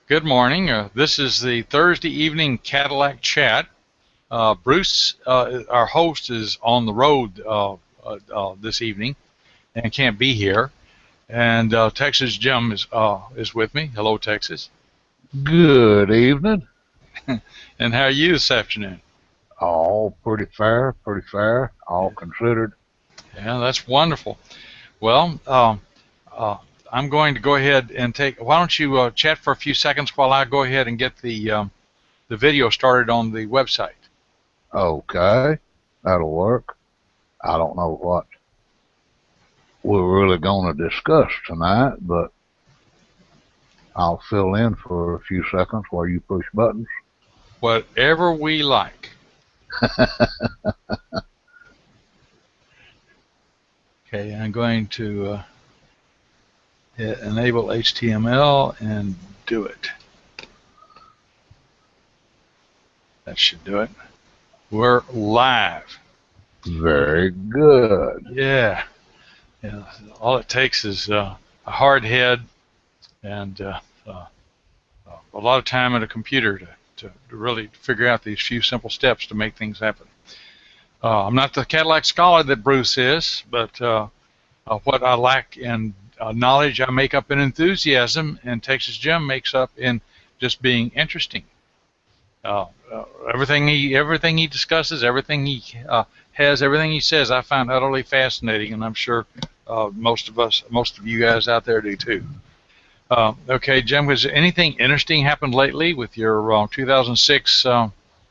Good morning. This is the Thursday evening Cadillac chat. Bruce, our host, is on the road this evening and can't be here. And Texas Jim is with me. Hello, Texas. Good evening. And how are you this afternoon? All pretty fair, all considered. Yeah, that's wonderful. Well, uh, I'm going to go ahead and take. Why don't you chat for a few seconds while I go ahead and get the video started on the website? Okay, that'll work. I don't know what we're really going to discuss tonight, but I'll fill in for a few seconds while you push buttons. Whatever we like. Okay, I'm going to hit enable HTML and do it. That should do it. We're live. Very good. Yeah. All it takes is a hard head and a lot of time at a computer to really figure out these few simple steps to make things happen. I'm not the Cadillac scholar that Bruce is, but what I lack in knowledge, I make up in enthusiasm, and Texas Jim makes up in just being interesting. Everything he discusses, everything he has, everything he says, I find utterly fascinating, and I'm sure most of you guys out there do too. Okay, Jim, has anything interesting happened lately with your 2006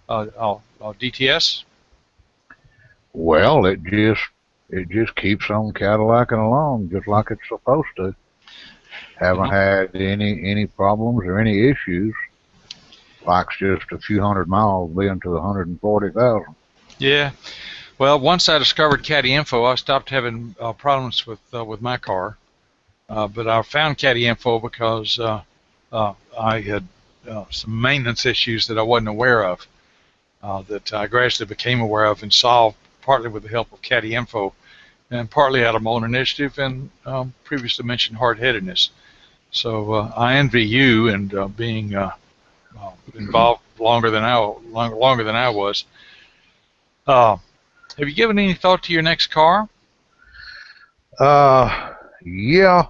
DTS? Well, it just keeps on Cadillacing along just like it's supposed to. Haven't had any problems or any issues. Likes just a few hundred miles being to 140,000. Yeah. Well, once I discovered Caddy Info, I stopped having problems with my car. But I found Caddy Info because I had some maintenance issues that I wasn't aware of, that I gradually became aware of and solved partly with the help of Caddy Info and partly out of my own initiative and previously mentioned hard-headedness. So I envy you and being involved longer than I was. Have you given any thought to your next car? Yeah.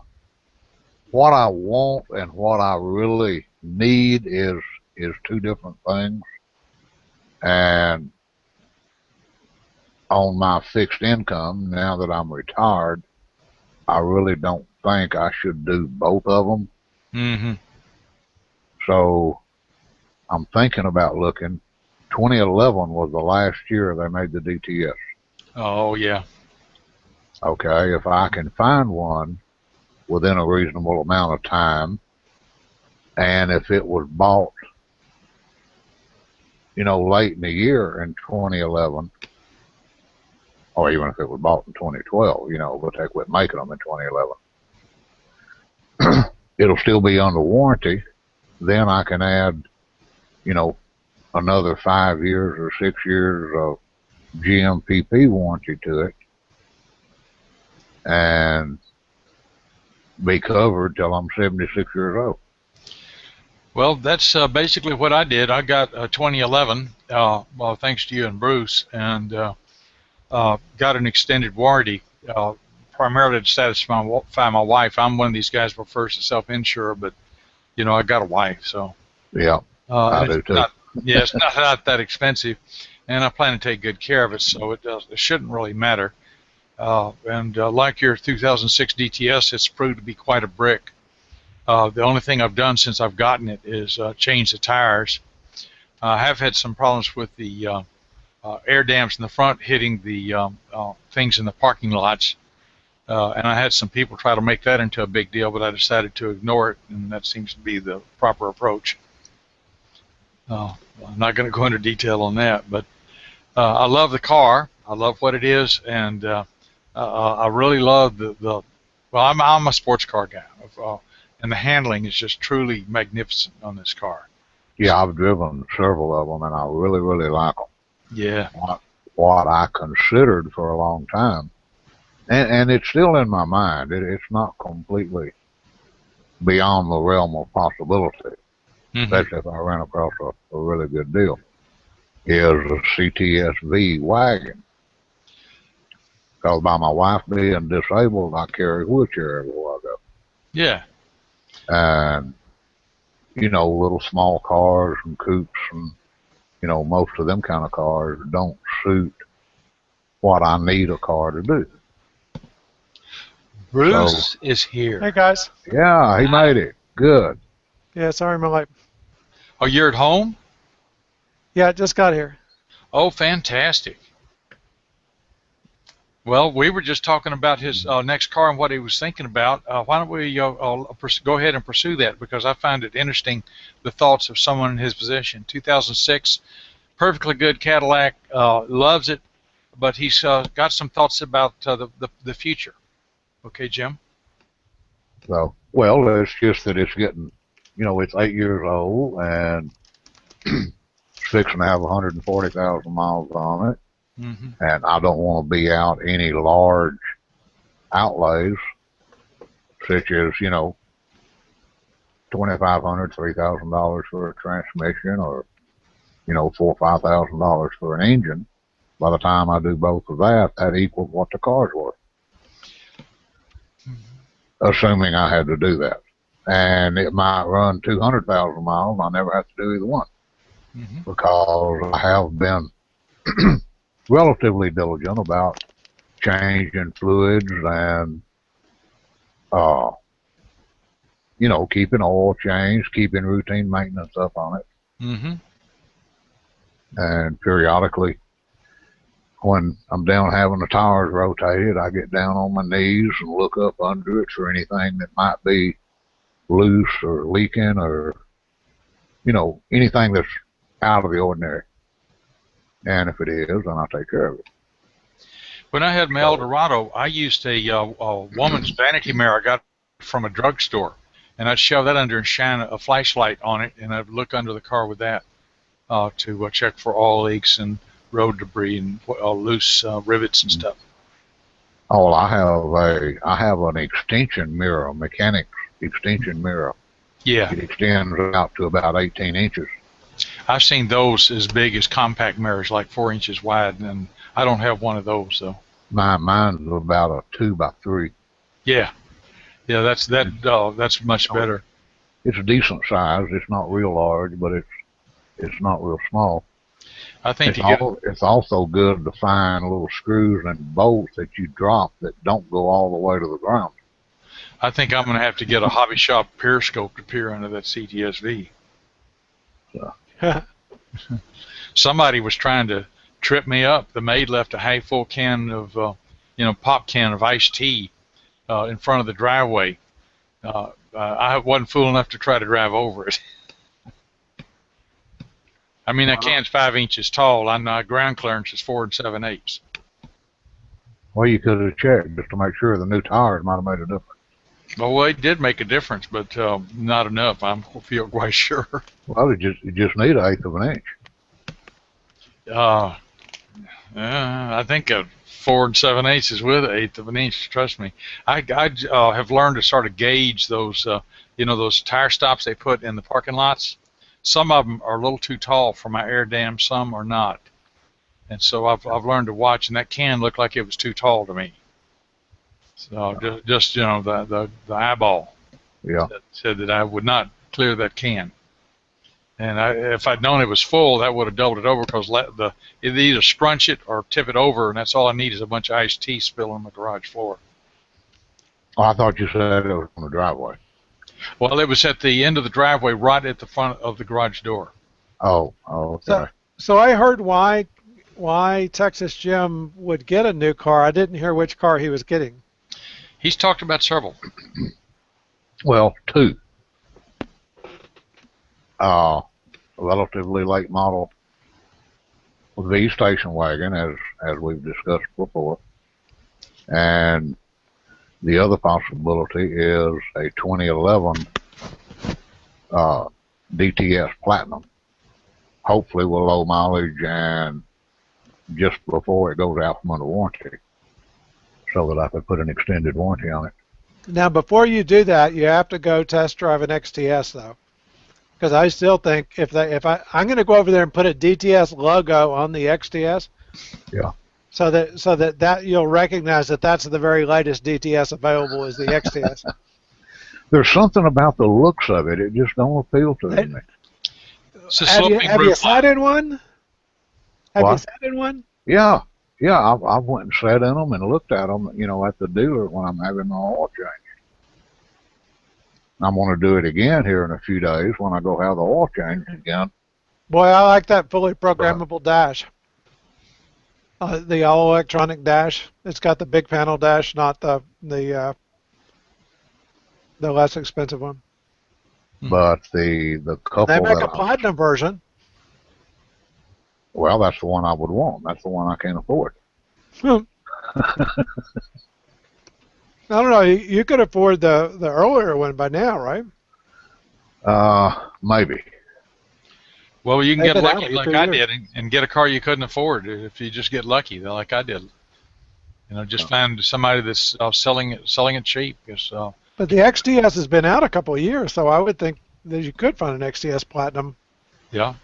What I want and what I really need is two different things. And on my fixed income, now that I'm retired, I really don't think I should do both of them. Mm-hmm. So I'm thinking about looking. 2011 was the last year they made the DTS. Oh, yeah. Okay, if I can find one within a reasonable amount of time, and if it was bought, late in the year in 2011, or even if it was bought in 2012, but they quit making them in 2011, it'll still be under warranty. Then I can add, another 5 years or 6 years of GMPP warranty to it, and be covered till I'm 76 years old. Well, that's basically what I did. I got 2011, well, thanks to you and Bruce, and got an extended warranty, primarily to satisfy my wife. I'm one of these guys who prefers to self-insure, but I got a wife, so yeah, I do too. It's not that expensive, and I plan to take good care of it, so it shouldn't really matter. And like your 2006 DTS, it's proved to be quite a brick. The only thing I've done since I've gotten it is change the tires. I have had some problems with the air dams in the front hitting the things in the parking lots, and I had some people try to make that into a big deal, but I decided to ignore it, and that seems to be the proper approach. I'm not going to go into detail on that, but I love the car. I love what it is, and I really love well, I'm a sports car guy, and the handling is just truly magnificent on this car. Yeah, I've driven several of them, and I really, really like them. Yeah. What I considered for a long time, and it's still in my mind. It's not completely beyond the realm of possibility. especially if I ran across a really good deal, is a CTSV wagon. Because by my wife being disabled, I carry a wheelchair everywhere I go. Yeah. And, little small cars and coupes and, most of them kind of cars don't suit what I need a car to do. Bruce is here. Hey, guys. Yeah, he made it. Good. Yeah, sorry, my light. Oh, you're at home? Yeah, I just got here. Oh, fantastic. Well, we were just talking about his next car and what he was thinking about. Why don't we go ahead and pursue that, because I find it interesting, the thoughts of someone in his position. 2006, perfectly good Cadillac, loves it, but he's got some thoughts about the future. Okay, Jim? So, well, it's just that it's getting, it's 8 years old and 140,000 miles on it. And I don't want to be out any large outlays, such as, $2,500, $3,000 for a transmission, or, $4,000 or $5,000 for an engine. By the time I do both of that, that equals what the car's worth. Assuming I had to do that. And it might run 200,000 miles, I never have to do either one. Because I have been relatively diligent about changing fluids and, keeping oil changed, keeping routine maintenance up on it. And periodically, when I'm down having the tires rotated, I get down on my knees and look up under it for anything that might be loose or leaking or, anything that's out of the ordinary. And if it is, then I'll take care of it. When I had my Eldorado, I used a woman's vanity mirror I got from a drugstore, and I'd shove that under and shine a flashlight on it, and I'd look under the car with that to check for oil leaks and road debris and loose rivets and stuff. Oh, well, I have an extension mirror, a mechanics extension mirror. Yeah. It extends out to about 18 inches. I've seen those as big as compact mirrors, like 4 inches wide, and I don't have one of those, though. Mine's about a 2x3. Yeah, that's much better. It's a decent size. It's not real large, but it's not real small. I think it's also good to find little screws and bolts that you drop that don't go all the way to the ground. I think I'm going to have to get a hobby shop periscope to peer under that CTSV. Somebody was trying to trip me up. The maid left a half full can of, pop can of iced tea in front of the driveway. I wasn't fool enough to try to drive over it. I mean, that can's 5 inches tall. I know ground clearance is 4 7/8. Well, you could have checked just to make sure the new tires might have made a difference. Well, it did make a difference, but not enough. I feel quite sure. Well, you just need 1/8 of an inch. I think a 4 7/8 is with 1/8 of an inch. Trust me. I have learned to sort of gauge those, those tire stops they put in the parking lots. Some of them are a little too tall for my air dam. Some are not, and so I've learned to watch. And that can looked like it was too tall to me. So just the eyeball. Yeah. Said that I would not clear that can. And if I'd known it was full, that would have doubled it over, because it either scrunch it or tip it over, and that's all I need is a bunch of iced tea spilled on the garage floor. Oh, I thought you said it was on the driveway. Well, it was at the end of the driveway, right at the front of the garage door. Oh, okay. So I heard why Texas Jim would get a new car. I didn't hear which car he was getting. He's talked about several. Well, 2. A relatively late model V station wagon, as we've discussed before, and the other possibility is a 2011 DTS Platinum, hopefully with low mileage and just before it goes out from under warranty, so that I could put an extended warranty on it. Now, before you do that, you have to go test drive an XTS, though. because I still think I'm going to go over there and put a DTS logo on the XTS. Yeah. So that you'll recognize that that's the very latest DTS available is the XTS. There's something about the looks of it. It just don't appeal to me. Have you sat in one? Have you sat in one? Yeah. Yeah, I went and sat in them and looked at them, at the dealer when I'm having my oil change. I'm going to do it again here in a few days when I go have the oil change again. Boy, I like that fully programmable dash. The all-electronic dash. It's got the big panel dash, not the less expensive one. But the couple they make a platinum version. Well, that's the one I would want. That's the one I can't afford. I don't know. You could afford the earlier one by now, right? Maybe. Well, you can get lucky like I did and get a car you couldn't afford if you just get lucky, like I did. Just find somebody that's selling it cheap. But the XTS has been out a couple of years, so I would think that you could find an XTS Platinum. Yeah.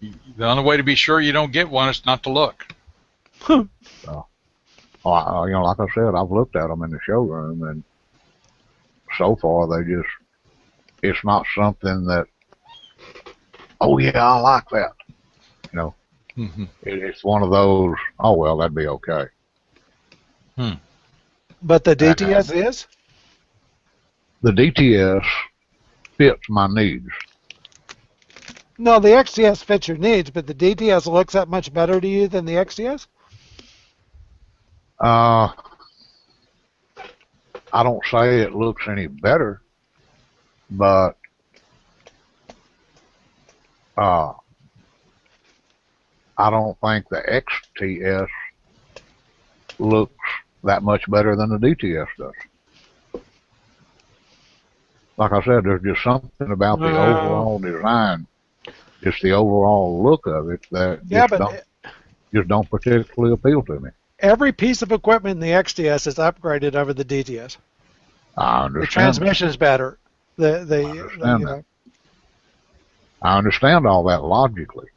The only way to be sure you don't get one is not to look. Like I said, I've looked at them in the showroom, and so far it's not something that, oh yeah, I like that. It's one of those, oh well, that'd be okay. But the DTS is? The DTS fits my needs. No, the XTS fits your needs, but the DTS looks that much better to you than the XTS? I don't say it looks any better, but I don't think the XTS looks that much better than the DTS does. Like I said, there's just something about the overall design, just the overall look of it that just don't particularly appeal to me. Every piece of equipment in the XTS is upgraded over the DTS. I understand. The transmission is better. I understand all that logically.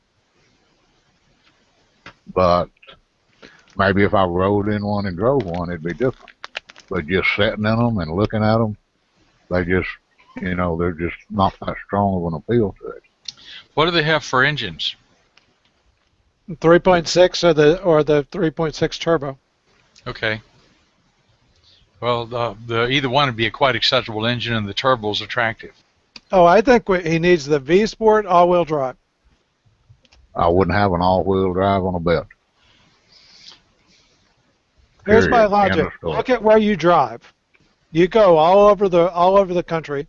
But maybe if I rode in one and drove one, it'd be different. But just sitting in them and looking at them, they just, they're just not that strong of an appeal to it. What do they have for engines? 3.6 or the 3.6 turbo. Okay. Well, the either one would be a quite acceptable engine, and the turbo is attractive. Oh, I think he needs the V Sport all-wheel drive. I wouldn't have an all-wheel drive on a bet. Here's my logic. Look at where you drive. You go all over the country.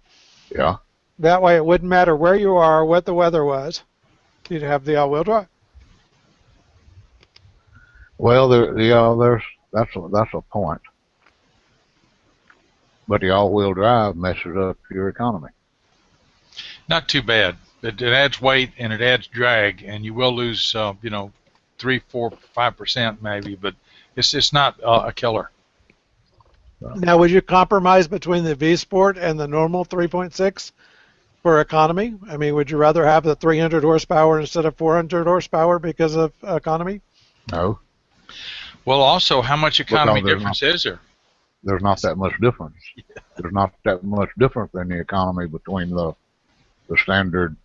Yeah. That way, it wouldn't matter where you are, what the weather was. You'd have the all-wheel drive. Well, that's a point. But the all-wheel drive messes up your economy. Not too bad. It adds weight and it adds drag, and you will lose, 3, 4, 5% maybe, but it's not a killer. Now, would you compromise between the V Sport and the normal 3.6 for economy? I mean, would you rather have the 300 horsepower instead of 400 horsepower because of economy? No. Well, also, how much economy difference is there? There's not that much difference. There's not that much difference in the economy between the standard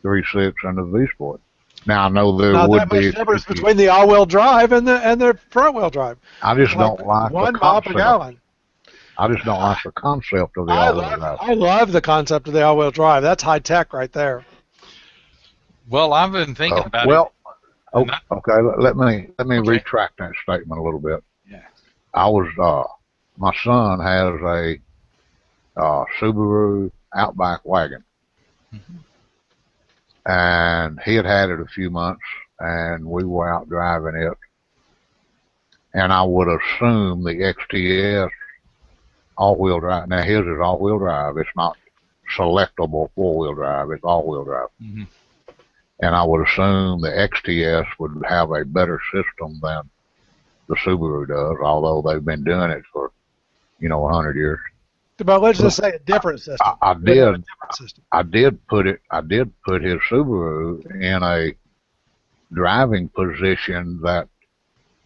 3.6 and the V Sport. Now I know there would be difference between the all-wheel drive and the front-wheel drive. I just don't like 1 the mile per gallon. I just don't like the concept of the all-wheel drive. I love the concept of the all-wheel drive. That's high tech right there. Well, I've been thinking about it. Well, okay. Let me retract that statement a little bit. Yeah. My son has a Subaru Outback wagon. Mm-hmm. And he had it a few months, and we were out driving it. And I would assume the XTS all-wheel drive. Now, his is all-wheel drive. It's not selectable four-wheel drive. It's all-wheel drive. Mm-hmm. And I would assume the XTS would have a better system than the Subaru does, although they've been doing it for, 100 years. But let's just say a different system. I system. I did put his Subaru in a driving position that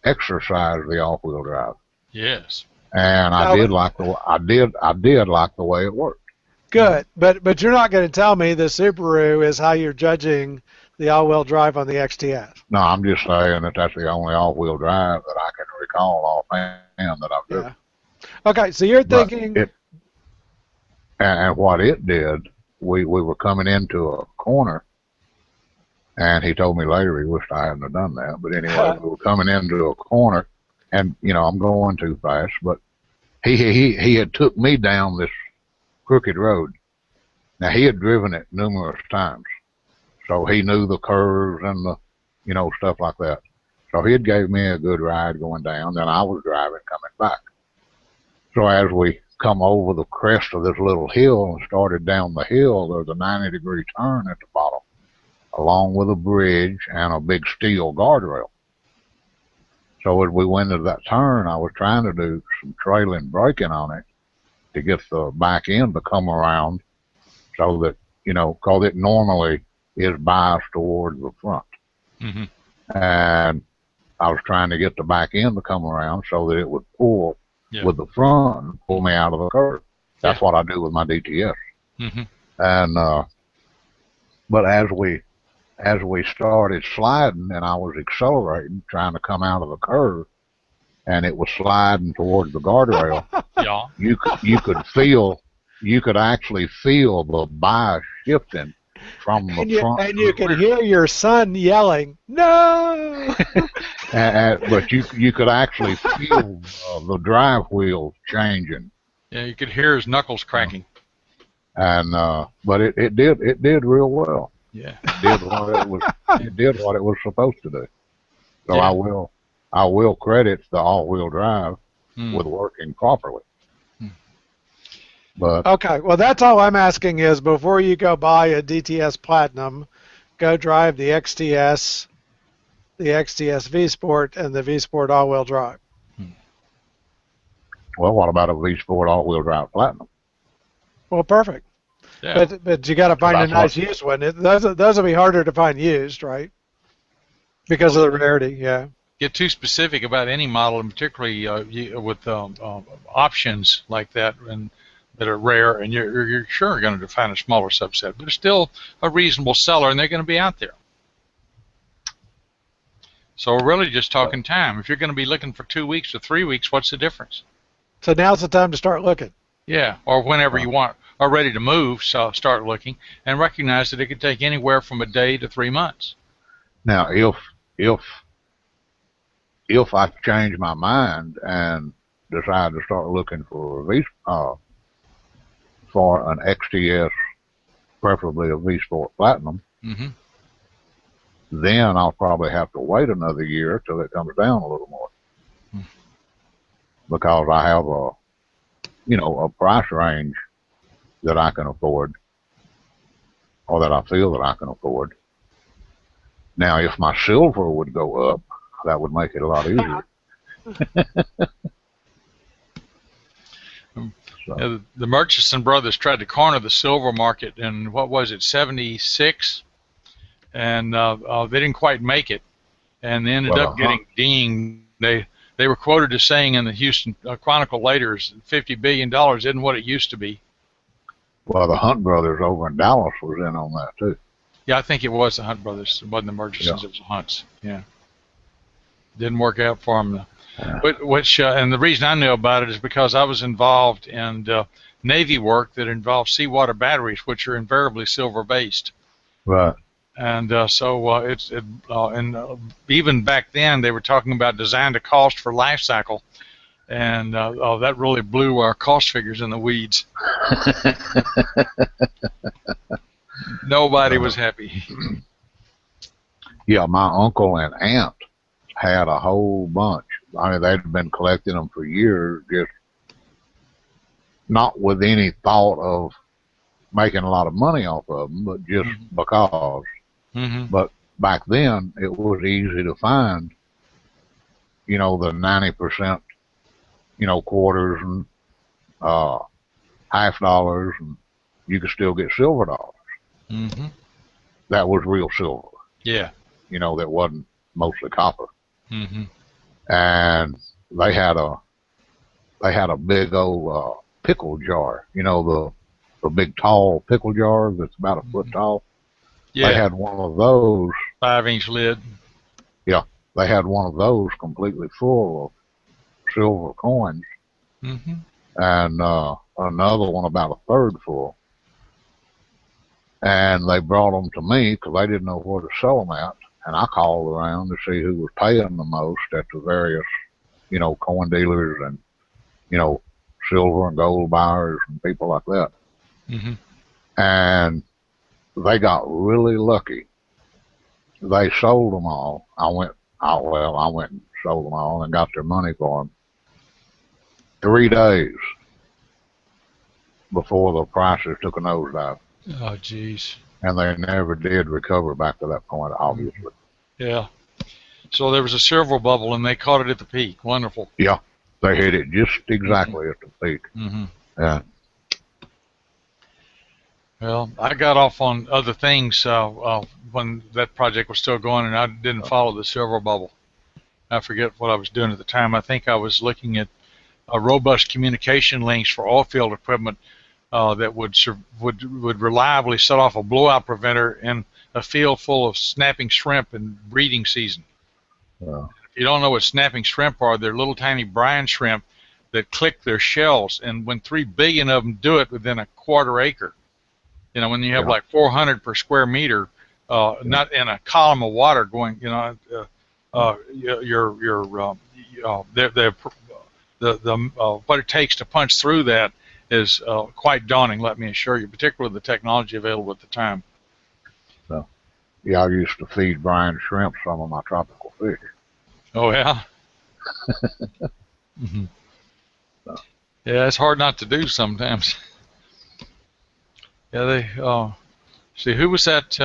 exercised the all-wheel drive. Yes. And I did like the way it worked. Good, but you're not going to tell me the Subaru is how you're judging the all-wheel drive on the XTS. No, I'm just saying that that's the only all-wheel drive that I can recall offhand that I've driven. Yeah. Okay, so you're thinking. And what it did, we were coming into a corner, and he told me later he wished I hadn't have done that. But anyway, we were coming into a corner, and I'm going too fast, but he had took me down this crooked road. Now he had driven it numerous times, so he knew the curves and the stuff like that. So he had gave me a good ride going down, then I was driving coming back. So as we come over the crest of this little hill and started down the hill, there's a 90-degree turn at the bottom, along with a bridge and a big steel guardrail. So as we went into that turn, I was trying to do some trailing braking on it to get the back end to come around so that, because it normally is biased towards the front. Mm-hmm. And I was trying to get the back end to come around so that it would pull with the front and pull me out of the curve. That's what I do with my DTS. Mm-hmm. And but as we started sliding and I was accelerating, trying to come out of the curve, and it was sliding towards the guardrail, you could actually feel the bias shifting from the front. And you could hear your son yelling, "No!" But you could actually feel the drive wheels changing. Yeah, you could hear his knuckles cracking. And but it did real well. Yeah. It did what it was supposed to do. So I will credit the all-wheel drive with working properly. But okay, well that's all I'm asking is before you go buy a DTS Platinum, go drive the XTS V Sport and the V Sport all-wheel drive. Well, what about a V Sport all-wheel drive Platinum? Well, perfect. Yeah. But you got to find a nice used one. Those will be harder to find used, right? Because of the rarity, yeah. Get too specific about any model, and particularly with options like that and that are rare, and you're sure going to find a smaller subset, but it's still a reasonable seller, and they're going to be out there. So we're really just talking time. If you're going to be looking for 2 weeks or 3 weeks, what's the difference? So now's the time to start looking. Yeah, or whenever you want, are ready to move, so start looking, and recognize that it could take anywhere from a day to 3 months. Now, if I change my mind and decide to start looking for for an XTS, preferably a V Sport Platinum, then I'll probably have to wait another year till it comes down a little more, because I have a price range that I can afford, or that I feel that I can afford. Now, if my silver would go up, that would make it a lot easier. So. The Murchison brothers tried to corner the silver market in, what was it, 76? And they didn't quite make it. And they ended up getting dinged. They were quoted as saying in the Houston Chronicle later, $50 billion isn't what it used to be. Well, the Hunt brothers over in Dallas was in on that, too. Yeah, I think it was the Hunt brothers. It wasn't the Murchisons, it was the Hunts. Yeah. Didn't work out for them. And the reason I knew about it is because I was involved in Navy work that involved seawater batteries, which are invariably silver-based. Right. And even back then they were talking about design to cost for life cycle, and that really blew our cost figures in the weeds. Nobody was happy. Yeah, my uncle and aunt had a whole bunch. I mean, they'd been collecting them for years, just not with any thought of making a lot of money off of them, but just because. But back then, it was easy to find, the 90%, quarters and half dollars and, you could still get silver dollars. Mm-hmm. That was real silver. Yeah. You know, that wasn't mostly copper. Mm-hmm. And they had a big old pickle jar. You know, the big tall pickle jar that's about a foot tall. Yeah. They had one of those. 5-inch lid. Yeah, they had one of those completely full of silver coins, Mm-hmm. and another one about a third full. And they brought them to me because they didn't know where to sell them at. And I called around to see who was paying the most at the various, you know, coin dealers and, you know, silver and gold buyers and people like that. Mm-hmm. And they got really lucky. They sold them all. I went and sold them all and got their money for them. 3 days before the prices took a nosedive. Oh, geez. And they never did recover back to that point, obviously. Yeah. So there was a silver bubble, and they caught it at the peak. Wonderful. Yeah, they hit it just exactly at the peak. Mm-hmm. Yeah. Well, I got off on other things when that project was still going, and I didn't follow the silver bubble. I forget what I was doing at the time. I think I was looking at robust communication links for oil field equipment that would reliably set off a blowout preventer in a field full of snapping shrimp in breeding season. Yeah. If you don't know what snapping shrimp are, they're little tiny brine shrimp that click their shells, and when 3 billion of them do it within a quarter acre, you know, when you have like 400 per square meter, not in a column of water going, you know, what it takes to punch through that is quite daunting, let me assure you, particularly with the technology available at the time. So, yeah, I used to feed brine shrimp some of my tropical fish. Oh, yeah? Mm-hmm. So. Yeah, it's hard not to do sometimes. Yeah, they, see, who was that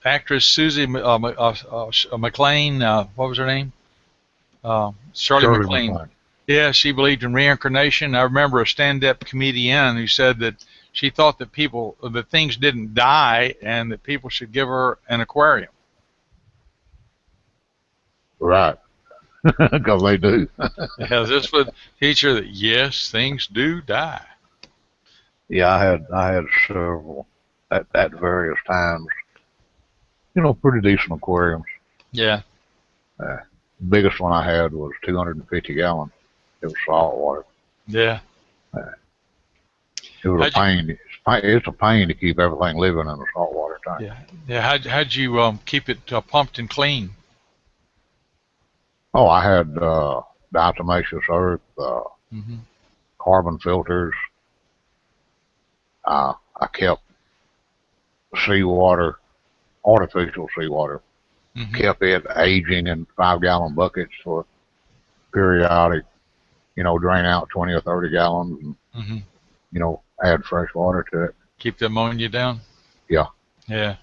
actress, Susie McLean, what was her name? Shirley MacLaine. Yeah, she believed in reincarnation. I remember a stand-up comedian who said that she thought that things didn't die and that people should give her an aquarium. Right, because they do. Yeah, this would teach her that yes, things do die. Yeah, I had several at various times. You know, pretty decent aquariums. Yeah. The biggest one I had was 250 gallons. It was salt water. Yeah. It was a pain. It's a pain to keep everything living in a saltwater tank. Yeah. Yeah. How'd you keep it pumped and clean? Oh, I had diatomaceous earth, carbon filters. I kept seawater, artificial seawater, kept it aging in 5-gallon buckets for periodic, you know, drain out 20 or 30 gallons and, you know, add fresh water to it. Keep the ammonia down? Yeah. Yeah.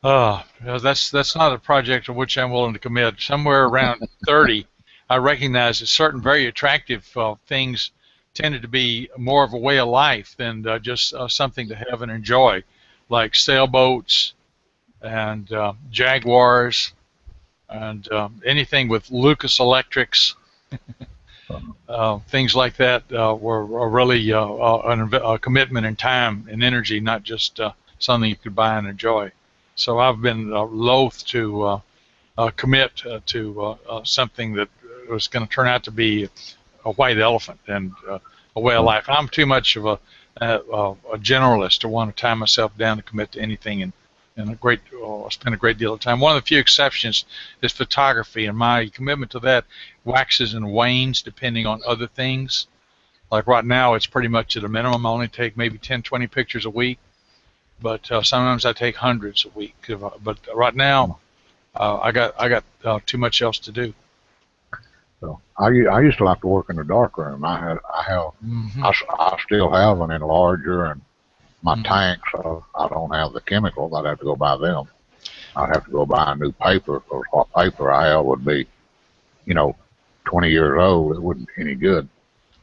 That's not a project to which I'm willing to commit. Somewhere around 30, I recognize that certain very attractive things tended to be more of a way of life than just something to have and enjoy, like sailboats and Jaguars and anything with Lucas Electrics. Things like that were really a commitment in time and energy, not just something you could buy and enjoy. So I've been loath to commit to something that was going to turn out to be a white elephant and a way of life. I'm too much of a generalist to want to tie myself down to commit to anything and spend a great deal of time. One of the few exceptions is photography, and my commitment to that waxes and wanes depending on other things. Like right now, it's pretty much at a minimum. I only take maybe 10, 20 pictures a week, but sometimes I take hundreds a week. But right now, I got too much else to do. So I used to like to work in the dark room. I still have an enlarger and my tanks. I don't have the chemicals. I'd have to go buy them. I'd have to go buy a new paper, because what paper I have would be, you know, 20 years old. It wouldn't be any good.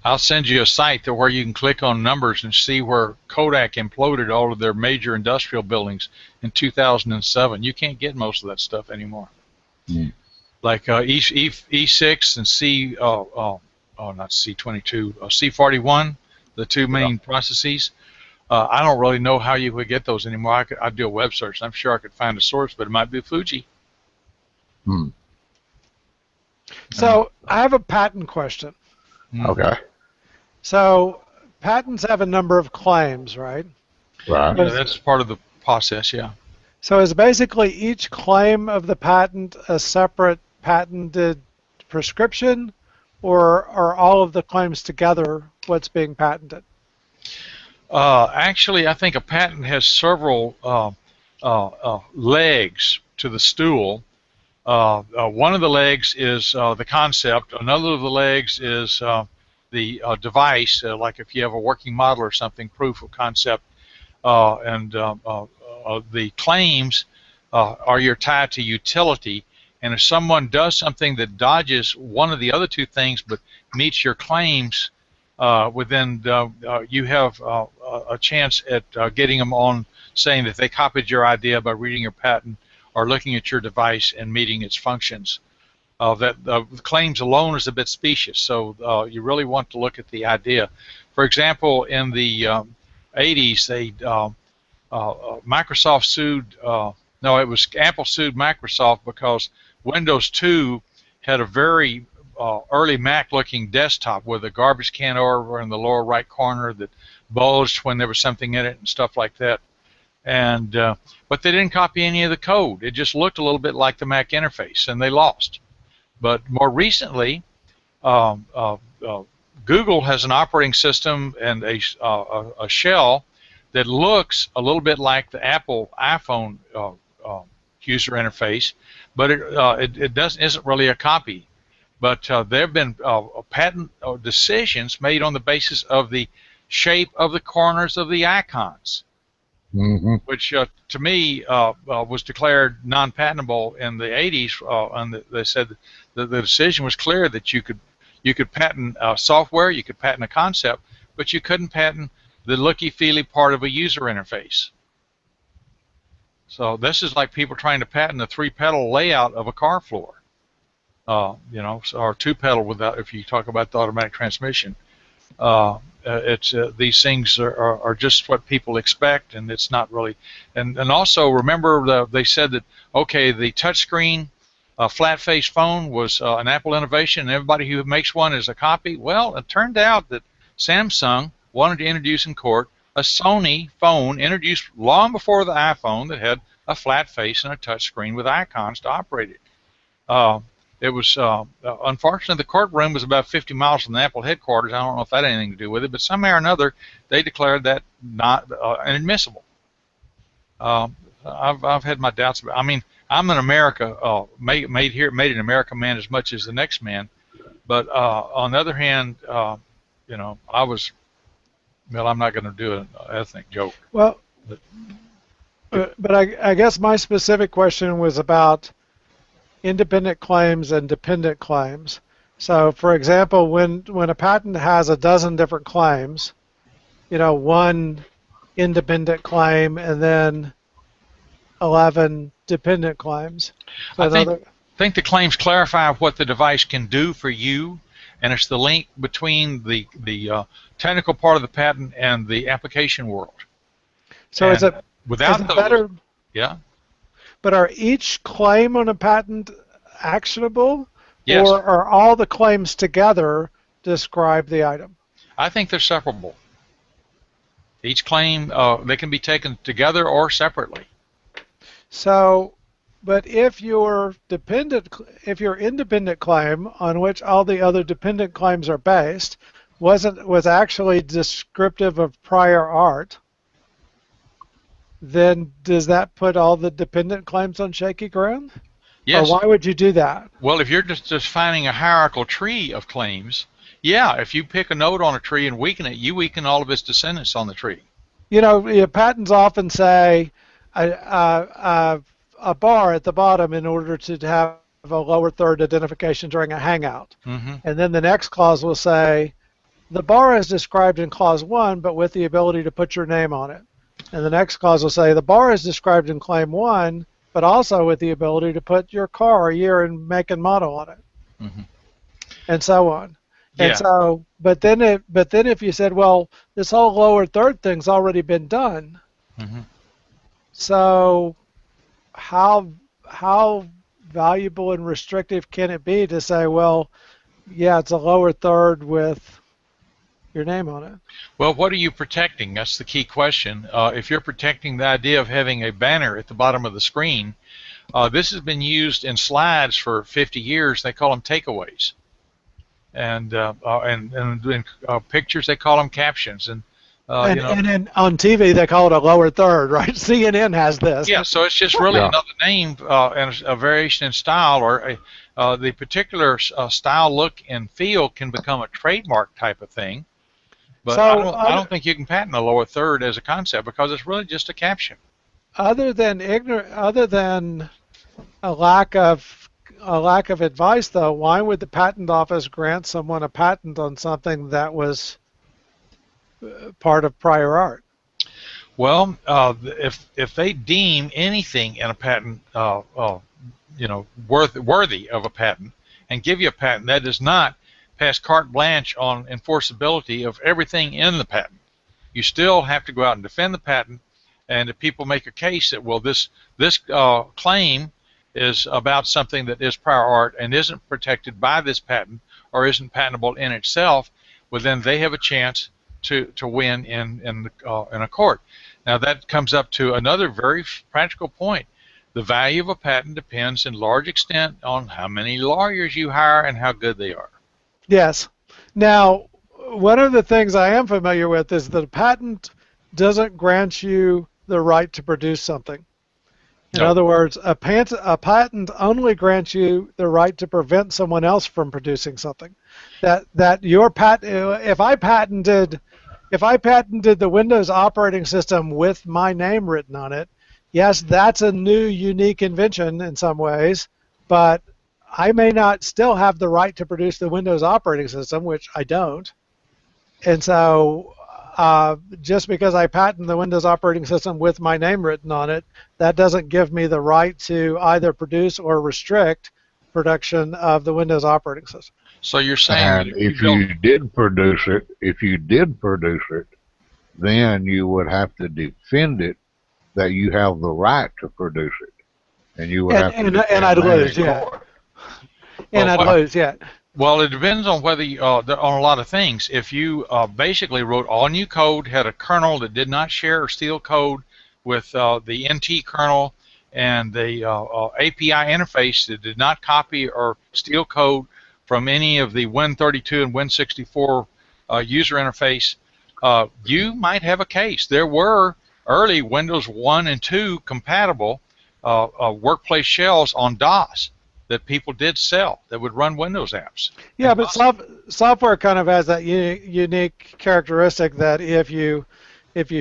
I'll send you a site to where you can click on numbers and see where Kodak imploded all of their major industrial buildings in 2007. You can't get most of that stuff anymore. Mm. Like E6 and not C22, C41, the two main processes. I don't really know how you would get those anymore. I'd do a web search. I'm sure I could find a source, but it might be Fuji. Hmm. So I have a patent question. Okay. So patents have a number of claims, right? Right. Yeah, that's part of the process, yeah. So is basically each claim of the patent a separate patented prescription, or are all of the claims together what's being patented? Actually, I think a patent has several legs to the stool. One of the legs is the concept. Another of the legs is the device, like if you have a working model or something, proof of concept. And the claims are your tie to utility. And if someone does something that dodges one of the other two things but meets your claims, within you have a chance at getting them on saying that they copied your idea by reading your patent or looking at your device and meeting its functions. The claims alone is a bit specious, so you really want to look at the idea. For example, in the 80s, Microsoft sued, no, it was Apple sued Microsoft because Windows 2 had a very early Mac-looking desktop with a garbage can over in the lower right corner that bulged when there was something in it and stuff like that. And but they didn't copy any of the code. It just looked a little bit like the Mac interface, and they lost. But more recently, Google has an operating system and a shell that looks a little bit like the Apple iPhone user interface, but it isn't really a copy. But there have been patent decisions made on the basis of the shape of the corners of the icons, which to me was declared non-patentable in the 80s, and they said that the decision was clear that you could patent software, you could patent a concept, but you couldn't patent the looky-feely part of a user interface. So this is like people trying to patent the three-pedal layout of a car floor, or two-pedal without. If you talk about the automatic transmission, these things are just what people expect, and it's not really. And also remember, they said that okay, the touchscreen flat-face phone was an Apple innovation, and everybody who makes one is a copy. Well, it turned out that Samsung wanted to introduce in court a Sony phone introduced long before the iPhone that had a flat face and a touch screen with icons to operate it. It was unfortunately the courtroom was about 50 miles from the Apple headquarters. I don't know if that had anything to do with it, but somehow or another they declared that not inadmissible. I've had my doubts about. I mean, I'm an made in America man as much as the next man, but on the other hand, I was. Well, I'm not going to do an ethnic joke. Well, but I guess my specific question was about independent claims and dependent claims. So, for example, when a patent has a dozen different claims, one independent claim and then 11 dependent claims. So I think the claims clarify what the device can do for you, and it's the link between the technical part of the patent and the application world. So and is it better? Yeah. But are each claim on a patent actionable? Yes. Or are all the claims together describe the item? I think they're separable. Each claim, they can be taken together or separately. So, but if your independent claim on which all the other dependent claims are based was actually descriptive of prior art, then does that put all the dependent claims on shaky ground? Yes. Or why would you do that? Well, if you're just finding a hierarchical tree of claims, yeah, if you pick a node on a tree and weaken it, you weaken all of its descendants on the tree. Patents often say a bar at the bottom in order to have a lower third identification during a hangout. Mm-hmm. And then the next clause will say the bar is described in clause 1, but with the ability to put your name on it. And the next clause will say the bar is described in claim 1, but also with the ability to put your car, year, and make and model on it, Mm-hmm. and so on. Yeah. And so, but then if you said, well, this whole lower third thing's already been done, Mm-hmm. so how valuable and restrictive can it be to say, well, yeah, it's a lower third with your name on it? Well, what are you protecting? That's the key question. If you're protecting the idea of having a banner at the bottom of the screen, this has been used in slides for 50 years. They call them takeaways, and in pictures they call them captions. And on TV they call it a lower third, right? CNN has this. Yeah, so it's just really another name and a variation in style, or the particular style, look, and feel can become a trademark type of thing. But So, I don't think you can patent a lower third as a concept because it's really just a caption. other than a lack of advice, though, why would the patent office grant someone a patent on something that was part of prior art? Well, if they deem anything in a patent, worthy of a patent, and give you a patent, that does not pass carte blanche on enforceability of everything in the patent. You still have to go out and defend the patent, and if people make a case that, well, this claim is about something that is prior art and isn't protected by this patent or isn't patentable in itself, well, then they have a chance to win in a court. Now that comes up to another very practical point. The value of a patent depends in large extent on how many lawyers you hire and how good they are. Yes. Now, one of the things I am familiar with is that a patent doesn't grant you the right to produce something. In other words, a patent only grants you the right to prevent someone else from producing something. That your patent, if I patented the Windows operating system with my name written on it, yes, that's a new, unique invention in some ways, but I may not still have the right to produce the Windows operating system, which I don't. And so just because I patent the Windows operating system with my name written on it, that doesn't give me the right to either produce or restrict production of the Windows operating system. So you're saying, and if you did produce it, then you would have to defend it that you have the right to produce it, and you would have to. And I'd lose, yeah. And I'd lose, yeah. Well, it depends on whether on a lot of things. If you basically wrote all new code, had a kernel that did not share or steal code with the NT kernel, and the API interface that did not copy or steal code from any of the Win32 and Win64 user interface, you might have a case. There were early Windows 1 and 2 compatible workplace shells on DOS that people did sell that would run Windows apps. Yeah, but software kind of has that unique characteristic that if you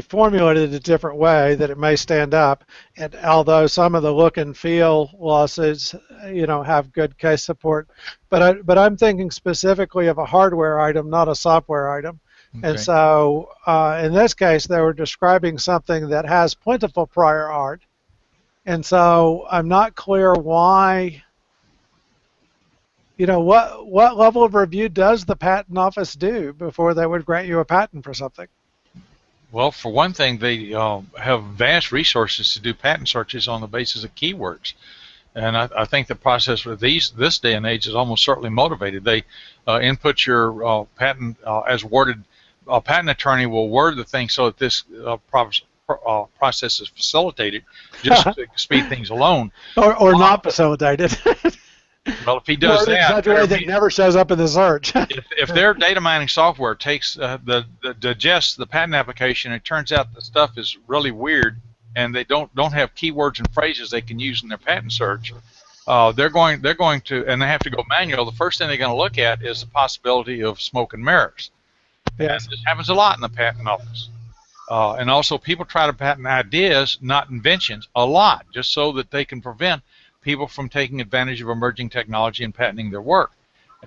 formulate it a different way, that it may stand up. And although some of the look and feel lawsuits, have good case support, but I'm thinking specifically of a hardware item, not a software item. Okay. And so in this case, they were describing something that has plentiful prior art, and so I'm not clear why. What level of review does the patent office do before they would grant you a patent for something? Well, for one thing, they have vast resources to do patent searches on the basis of keywords. And I think the process with this day and age is almost certainly motivated. They input your patent as worded. A patent attorney will word the thing so that this process is facilitated, just to speed things along. Or not facilitated. Well, if he does that, that never shows up in the search. if their data mining software takes digests the patent application, it turns out the stuff is really weird, and they don't have keywords and phrases they can use in their patent search. They're going to, and they have to go manual. The first thing they're going to look at is the possibility of smoke and mirrors. Yes. And this happens a lot in the patent office. And also, people try to patent ideas, not inventions, a lot, just so that they can prevent people from taking advantage of emerging technology and patenting their work.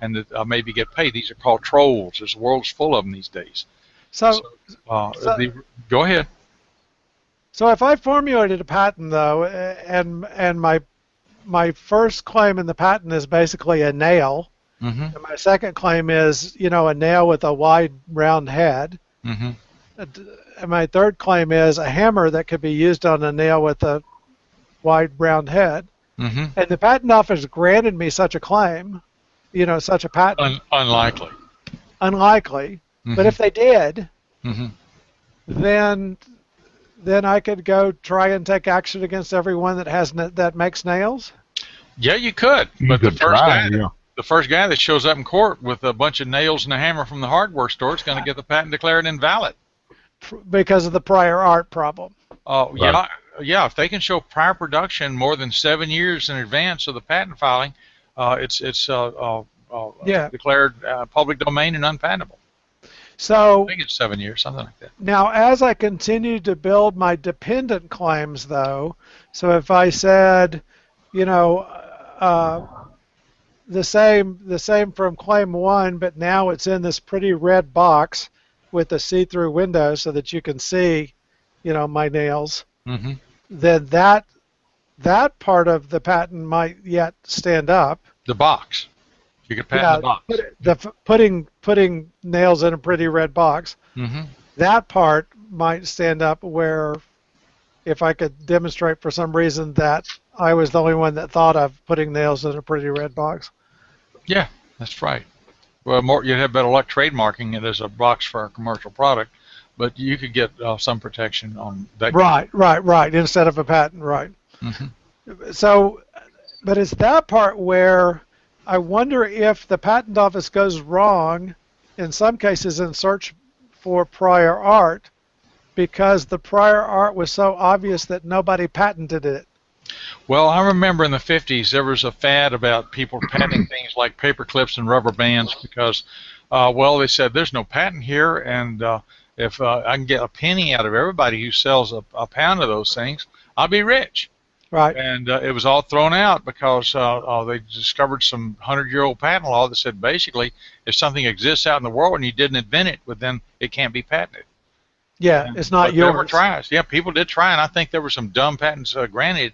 and that maybe get paid. These are called trolls. There's the world's full of them these days. So, Go ahead. So if I formulated a patent though, and my first claim in the patent is basically a nail, Mm-hmm. and my second claim is a nail with a wide round head, Mm-hmm. and my third claim is a hammer that could be used on a nail with a wide round head, Mm-hmm. and the patent office granted me such a claim, such a patent. Unlikely. Unlikely, Mm-hmm. but if they did, Mm-hmm. then I could go try and take action against everyone that makes nails. Yeah, you could. But could the first guy that shows up in court with a bunch of nails and a hammer from the hardware store is going to get the patent declared invalid because of the prior art problem. Yeah, yeah. If they can show prior production more than 7 years in advance of the patent filing, it's declared public domain and unpatentable. So I think it's 7 years, something like that. Now, as I continue to build my dependent claims, though, so if I said, the same from claim 1, but now it's in this pretty red box with a see-through window so that you can see, my nails, Mm-hmm. then that part of the patent might yet stand up. The box. You could patent the box. Putting nails in a pretty red box. Mm-hmm. That part might stand up where if I could demonstrate for some reason that I was the only one that thought of putting nails in a pretty red box. Yeah, that's right. Well, you'd have better luck trademarking it as a box for a commercial product, but you could get some protection on that. Right. Instead of a patent, right. Mm-hmm. So, but it's that part where I wonder if the patent office goes wrong in some cases in search for prior art because the prior art was so obvious that nobody patented it. Well, I remember in the 50s there was a fad about people patenting things like paper clips and rubber bands because, they said there's no patent here, and if I can get a penny out of everybody who sells a pound of those things, I'll be rich. Right. And it was all thrown out because they discovered some 100-year-old patent law that said basically if something exists out in the world and you didn't invent it, well, then it can't be patented. Yeah, it's not yours. There were tries. Yeah, people did try, and I think there were some dumb patents granted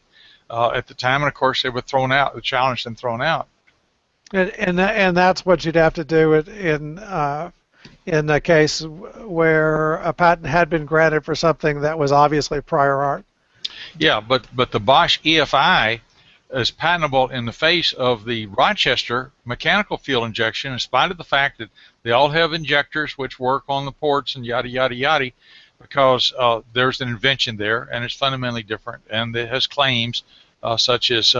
at the time, and of course they were thrown out, challenged and thrown out. And that's what you'd have to do in a case where a patent had been granted for something that was obviously prior art. Yeah, but the Bosch EFI is patentable in the face of the Rochester mechanical fuel injection, in spite of the fact that they all have injectors which work on the ports and yada yada yada, because there's an invention there and it's fundamentally different, and it has claims such as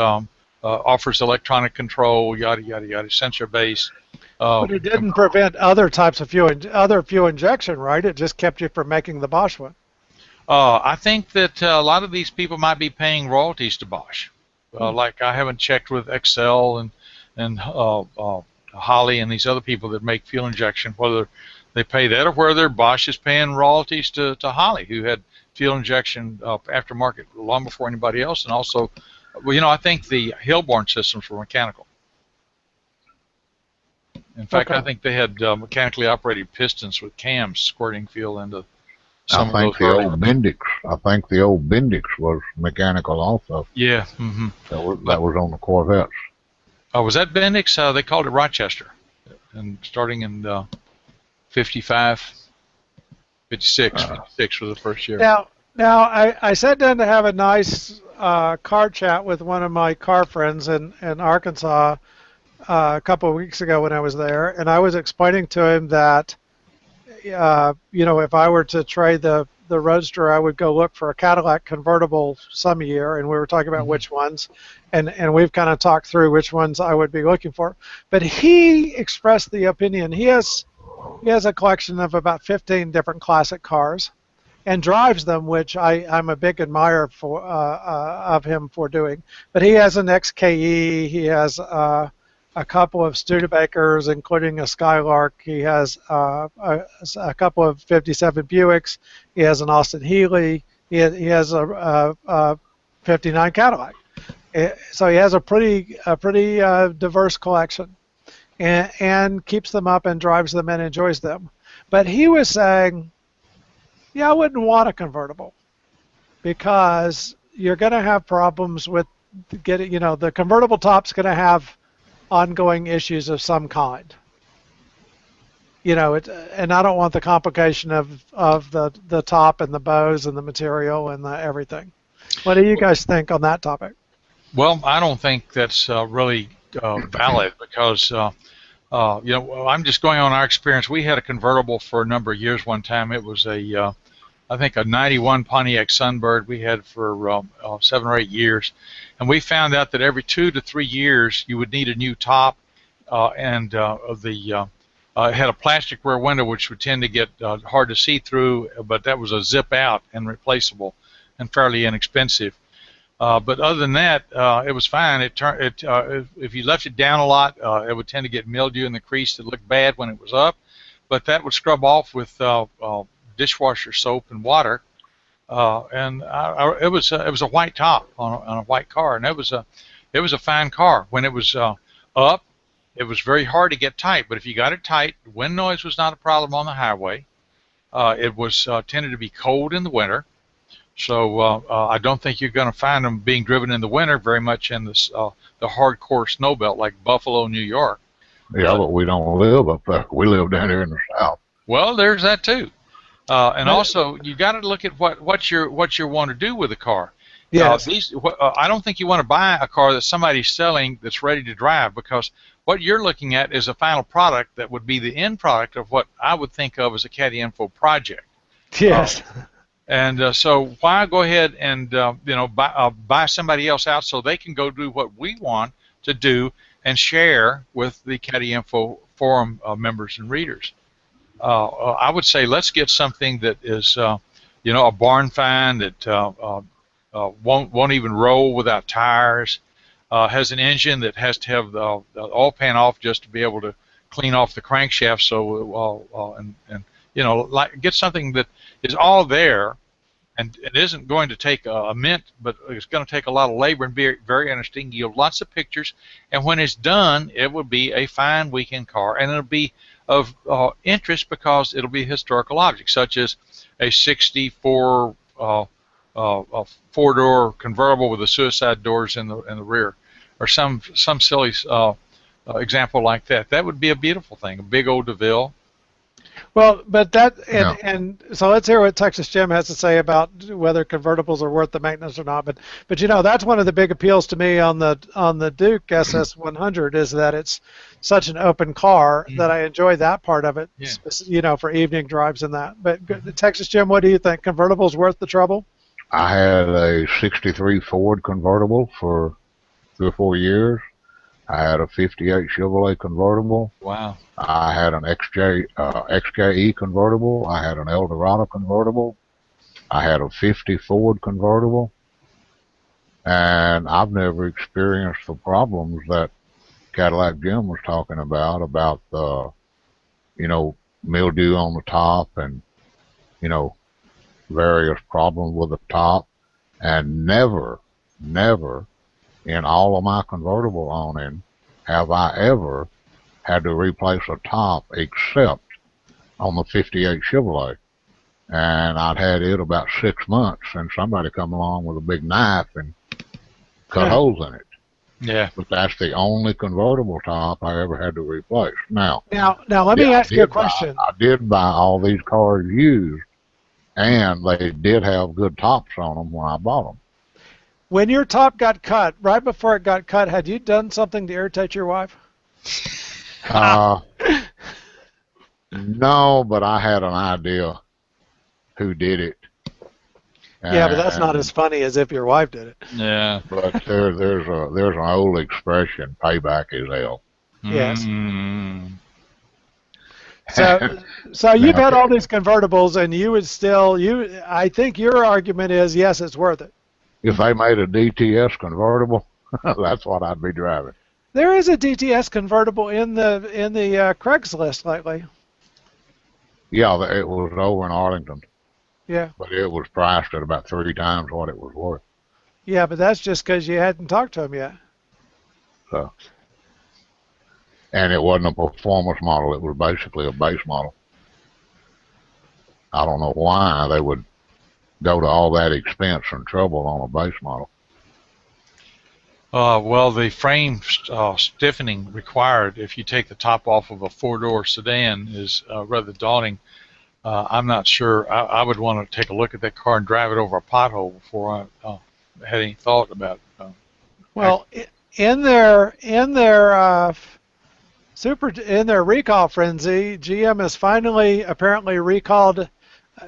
offers electronic control, yada yada yada, sensor based. But it didn't prevent other types of fuel injection, right? It just kept you from making the Bosch one. I think that a lot of these people might be paying royalties to Bosch. Like I haven't checked with Excel and Holley and these other people that make fuel injection, whether they pay that or whether Bosch is paying royalties to Holley, who had fuel injection aftermarket long before anybody else. And also, I think the Hilborn systems were mechanical. In fact, I think they had mechanically operated pistons with cams squirting fuel into some of those. I think the old Bendix was mechanical also. Yeah. Mm-hmm. That was on the Corvettes. Oh, was that Bendix? They called it Rochester, and starting in 55, 56, 56 was the first year. Now I sat down to have a nice car chat with one of my car friends in Arkansas a couple of weeks ago when I was there, and I was explaining to him that if I were to trade the Roadster, I would go look for a Cadillac convertible some year, and we were talking about which ones, and we've kind of talked through which ones I would be looking for. But he expressed the opinion he has a collection of about 15 different classic cars, and drives them, which I'm a big admirer of him for doing. But he has an XKE, he has a couple of Studebakers, including a Skylark. He has a couple of 57 Buicks. He has an Austin Healey. He has a 59 Cadillac. So he has a pretty diverse collection. and keeps them up and drives them and enjoys them. But he was saying, yeah, I wouldn't want a convertible because you're going to have problems with getting, the convertible top's going to have ongoing issues of some kind. And I don't want the complication of the top and the bows and the material and the everything. What do you guys think on that topic? Well, I don't think that's really valid because I'm just going on our experience. We had a convertible for a number of years. One time, it was I think a '91 Pontiac Sunbird we had for 7 or 8 years, and we found out that every 2 to 3 years you would need a new top, and it had a plastic rear window which would tend to get hard to see through, but that was a zip out and replaceable and fairly inexpensive. But other than that, it was fine. If you left it down a lot, it would tend to get mildew in the crease that looked bad when it was up, but that would scrub off with dishwasher soap and water. It was a white top on a white car, and it was a fine car. When it was up, it was very hard to get tight. But if you got it tight, wind noise was not a problem on the highway. It was tended to be cold in the winter. So I don't think you're going to find them being driven in the winter very much in the hardcore snow belt like Buffalo, New York. Yeah, but we don't live up there. We live down here in the south. Well, there's that too. And also, you got to look at what you want to do with the car. Yes. I don't think you want to buy a car that somebody's selling that's ready to drive, because what you're looking at is a final product that would be the end product of what I would think of as a Caddy Info project. Yes. And so why go ahead and buy somebody else out so they can go do what we want to do and share with the Caddy Info forum members and readers? I would say let's get something that is a barn find that won't even roll without tires, has an engine that has to have the oil pan off just to be able to clean off the crankshaft. So get something that is all there, and it isn't going to take a mint, but it's going to take a lot of labor and be very interesting, yield lots of pictures, and when it's done, it will be a fine weekend car, and it'll be of interest because it'll be a historical object, such as a '64 four-door convertible with the suicide doors in the rear, or some silly example like that. That would be a beautiful thing, a big old DeVille. Well, but and so let's hear what Texas Jim has to say about whether convertibles are worth the maintenance or not. But that's one of the big appeals to me on the Duke SS100 is that it's such an open car that I enjoy that part of it. Yeah. For evening drives and that. But Texas Jim, what do you think? Convertibles worth the trouble? I had a '63 Ford convertible for 3 or 4 years. I had a '58 Chevrolet convertible. Wow. I had an XJE convertible. I had an Eldorado convertible. I had a '50 Ford convertible. And I've never experienced the problems that Cadillac Jim was talking about the, mildew on the top and, various problems with the top. And never in all of my convertible owning have I ever had to replace a top except on the '58 Chevrolet. And I'd had it about 6 months, and somebody come along with a big knife and cut holes in it. Yeah. But that's the only convertible top I ever had to replace. Now let me ask you a question. I did buy all these cars used, and they did have good tops on them when I bought them. When your top got cut, right before it got cut, had you done something to irritate your wife? No, but I had an idea who did it. Yeah, but that's not as funny as if your wife did it. Yeah. But there's an old expression, payback is hell. Yes. Mm-hmm. So you've had all these convertibles, and you would still I think your argument is yes, it's worth it. If they made a DTS convertible, that's what I'd be driving. There is a DTS convertible in the Craigslist lately. Yeah, it was over in Arlington. Yeah. But it was priced at about 3 times what it was worth. Yeah, but that's just because you hadn't talked to him yet. So. And it wasn't a performance model. It was basically a base model. I don't know why they would go to all that expense and trouble on a base model. Well, the frame stiffening required if you take the top off of a four-door sedan is rather daunting. I'm not sure. I would want to take a look at that car and drive it over a pothole before I had any thought about it. Well, in their recall frenzy, GM has finally apparently recalled.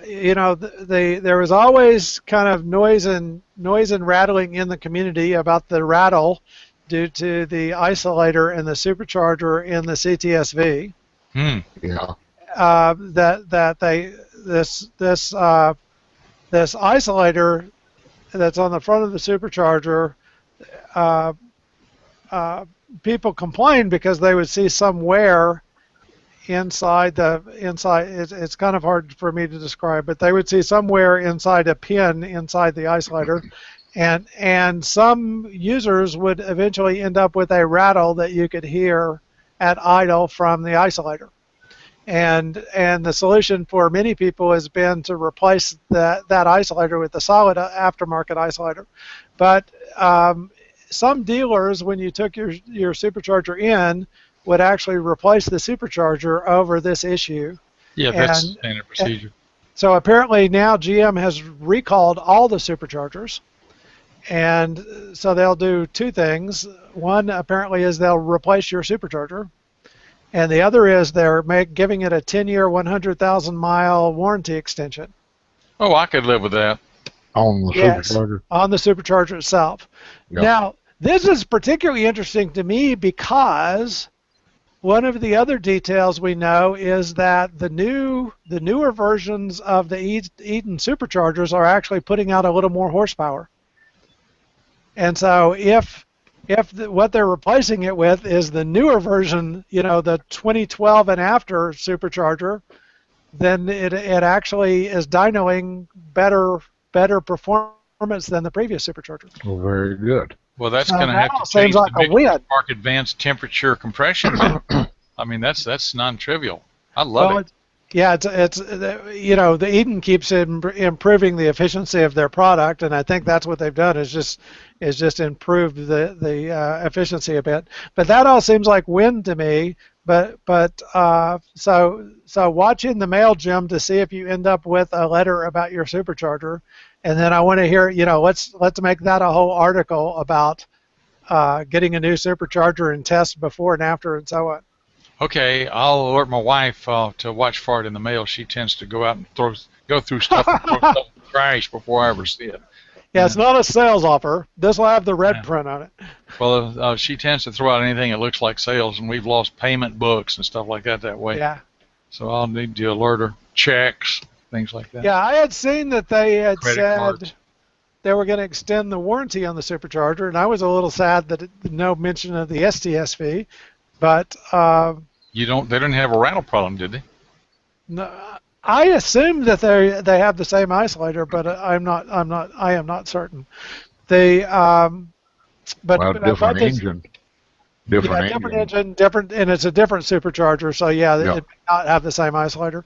There was always kind of noise and rattling in the community about the rattle due to the isolator and the supercharger in the CTSV. Yeah. This isolator that's on the front of the supercharger, people complained because they would see some wear inside. It's kind of hard for me to describe, but they would see some wear inside a pin inside the isolator, and some users would eventually end up with a rattle that you could hear at idle from the isolator. And the solution for many people has been to replace that isolator with a solid aftermarket isolator. But some dealers, when you took your supercharger in, would actually replace the supercharger over this issue. Yeah, that's standard procedure. So apparently now GM has recalled all the superchargers. And so they'll do two things. One apparently is they'll replace your supercharger. And the other is they're giving it a 10-year, 100,000-mile warranty extension. Oh, I could live with that. On the supercharger? On the supercharger itself. Yep. Now, this is particularly interesting to me because one of the other details we know is that the newer versions of the Eaton superchargers are actually putting out a little more horsepower. And so if what they're replacing it with is the newer version, the 2012 and after supercharger, then it actually is dynoing better performance than the previous supercharger. Well, very good. Well, that's going to have to change like the Spark Advanced temperature compression. I mean, that's non-trivial. I love it. Yeah, it's the Eaton keeps improving the efficiency of their product, and I think that's what they've done is just improved the efficiency a bit. But that all seems like win to me. But so watching the mail, Jim, to see if you end up with a letter about your supercharger, and then I want to hear let's make that a whole article about getting a new supercharger and test before and after and so on. Okay, I'll alert my wife to watch for it in the mail. She tends to go out and go through stuff and throw stuff in the trash before I ever see it. Yeah, it's not a sales offer. This will have the red print on it. Well, she tends to throw out anything that looks like sales, and we've lost payment books and stuff like that way. Yeah. So I'll need to alert her. Checks, things like that. Yeah, I had seen that they had said cards. They were going to extend the warranty on the supercharger, and I was a little sad that no mention of the STSV, but they didn't have a rattle problem, did they? No, I assume that they have the same isolator, but I am not certain. They different engine. Different engine, and it's a different supercharger, so it may not have the same isolator.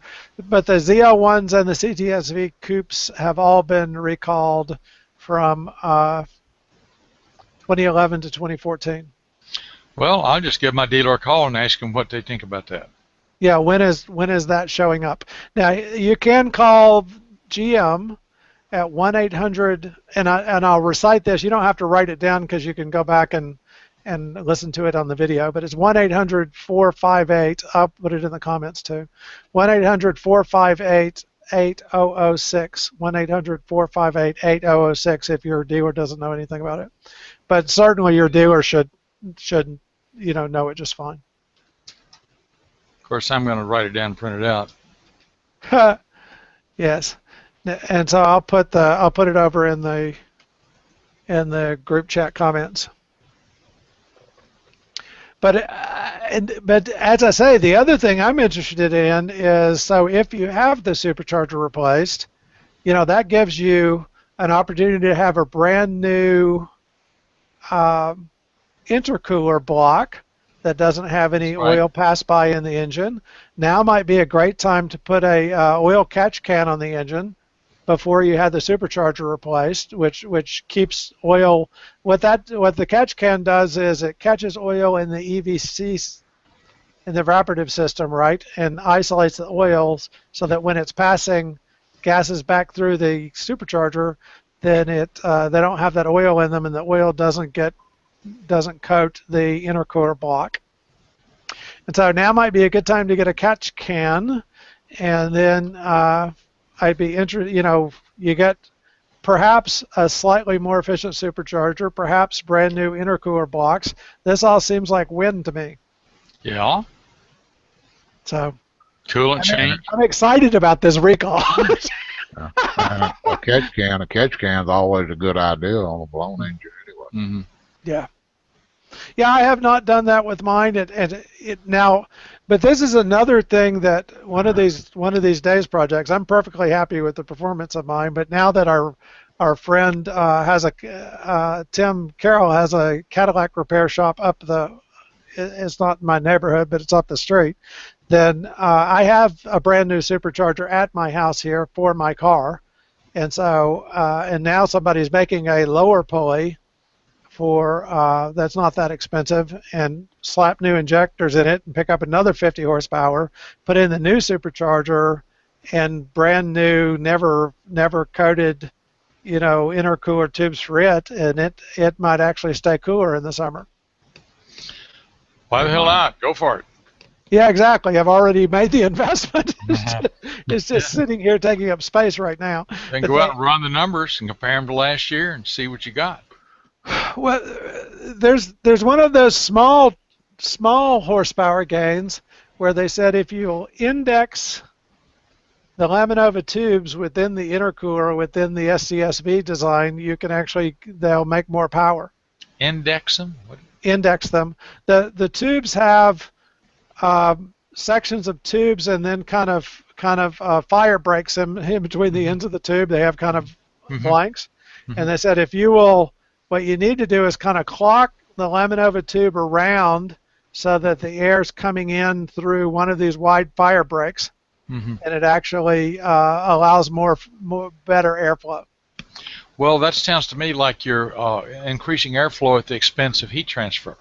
But the ZL1s and the CTSV coupes have all been recalled from 2011 to 2014. Well, I'll just give my dealer a call and ask them what they think about that. Yeah, when is that showing up? Now you can call GM at 1-800, and I'll recite this. You don't have to write it down because you can go back and listen to it on the video. But it's 1-800-458. I'll put it in the comments too. 1-800-458-8006. 1-800-458-8006. If your dealer doesn't know anything about it, but certainly your dealer should know it just fine. Of course, I'm going to write it down and print it out. Yes, and so I'll put it over in the group chat comments. But as I say, the other thing I'm interested in is, so if you have the supercharger replaced, that gives you an opportunity to have a brand new intercooler block that doesn't have any Right. oil pass by in the engine. Now might be a great time to put a oil catch can on the engine before you had the supercharger replaced, which keeps oil. What the catch can does is it catches oil in the EVC, in the evaporative system, right, and isolates the oils so that when it's passing gases back through the supercharger, then they don't have that oil in them, and the oil doesn't coat the intercooler block. And so now might be a good time to get a catch can, and then I'd be interested. You get perhaps a slightly more efficient supercharger, perhaps brand new intercooler blocks. This all seems like win to me. Yeah. So Coolant change. I'm excited about this recall. And a catch can's always a good idea on a blown engine anyway. Mm-hmm. Yeah. Yeah, I have not done that with mine, and it now, but this is another thing that one of these days projects. I'm perfectly happy with the performance of mine, but now that our friend Tim Carroll has a Cadillac repair shop up it's not in my neighborhood, but it's up the street. Then I have a brand new supercharger at my house here for my car, and so and now somebody's making a lower pulley for that's not that expensive, and slap new injectors in it and pick up another 50 horsepower, put in the new supercharger and brand new, never coated, intercooler tubes for it, and it might actually stay cooler in the summer. Why the hell not? Go for it. Yeah, exactly. I've already made the investment. Mm-hmm. It's just sitting here taking up space right now. Then go out and run the numbers and compare them to last year and see what you got. Well, there's one of those small horsepower gains where they said if you index the Laminova tubes within the intercooler within the SCSV design, they'll make more power. Index them? What? Index them. The tubes have sections of tubes and then kind of fire breaks in between the ends of the tube. They have kind of blanks, and they said what you need to do is kind of clock the Laminova tube around so that the air is coming in through one of these wide fire breaks, and it actually allows more better airflow. Well, that sounds to me like you're increasing airflow at the expense of heat transfer.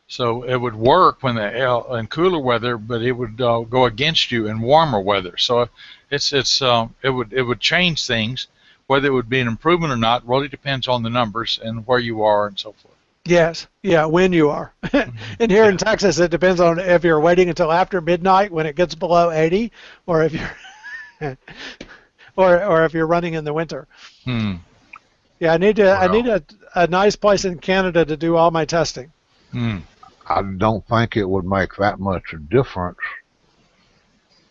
So it would work when in cooler weather, but it would go against you in warmer weather. So it would change things. Whether it would be an improvement or not really depends on the numbers and where you are and so forth. Yes, yeah, when you are. And here in Texas, it depends on if you're waiting until after midnight when it gets below 80, or if you're or if you're running in the winter. Yeah, I need a nice place in Canada to do all my testing. I don't think it would make that much a difference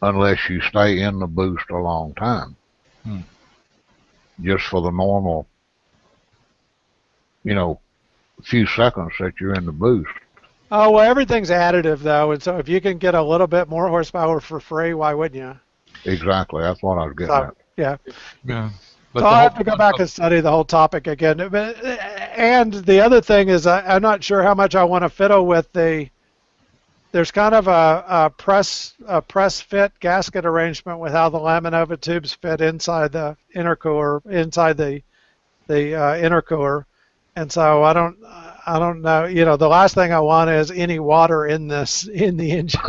unless you stay in the boost a long time. Just for the normal, few seconds that you're in the boost. Oh, well, everything's additive, though, and so if you can get a little bit more horsepower for free, why wouldn't you? Exactly, that's what I was getting at. Yeah. But so I'll have to go back and study the whole topic again. And the other thing is I'm not sure how much I want to fiddle with there's kind of a press fit gasket arrangement with how the Laminova tubes fit inside the intercooler, intercooler. And so I don't know. The last thing I want is any water in the engine.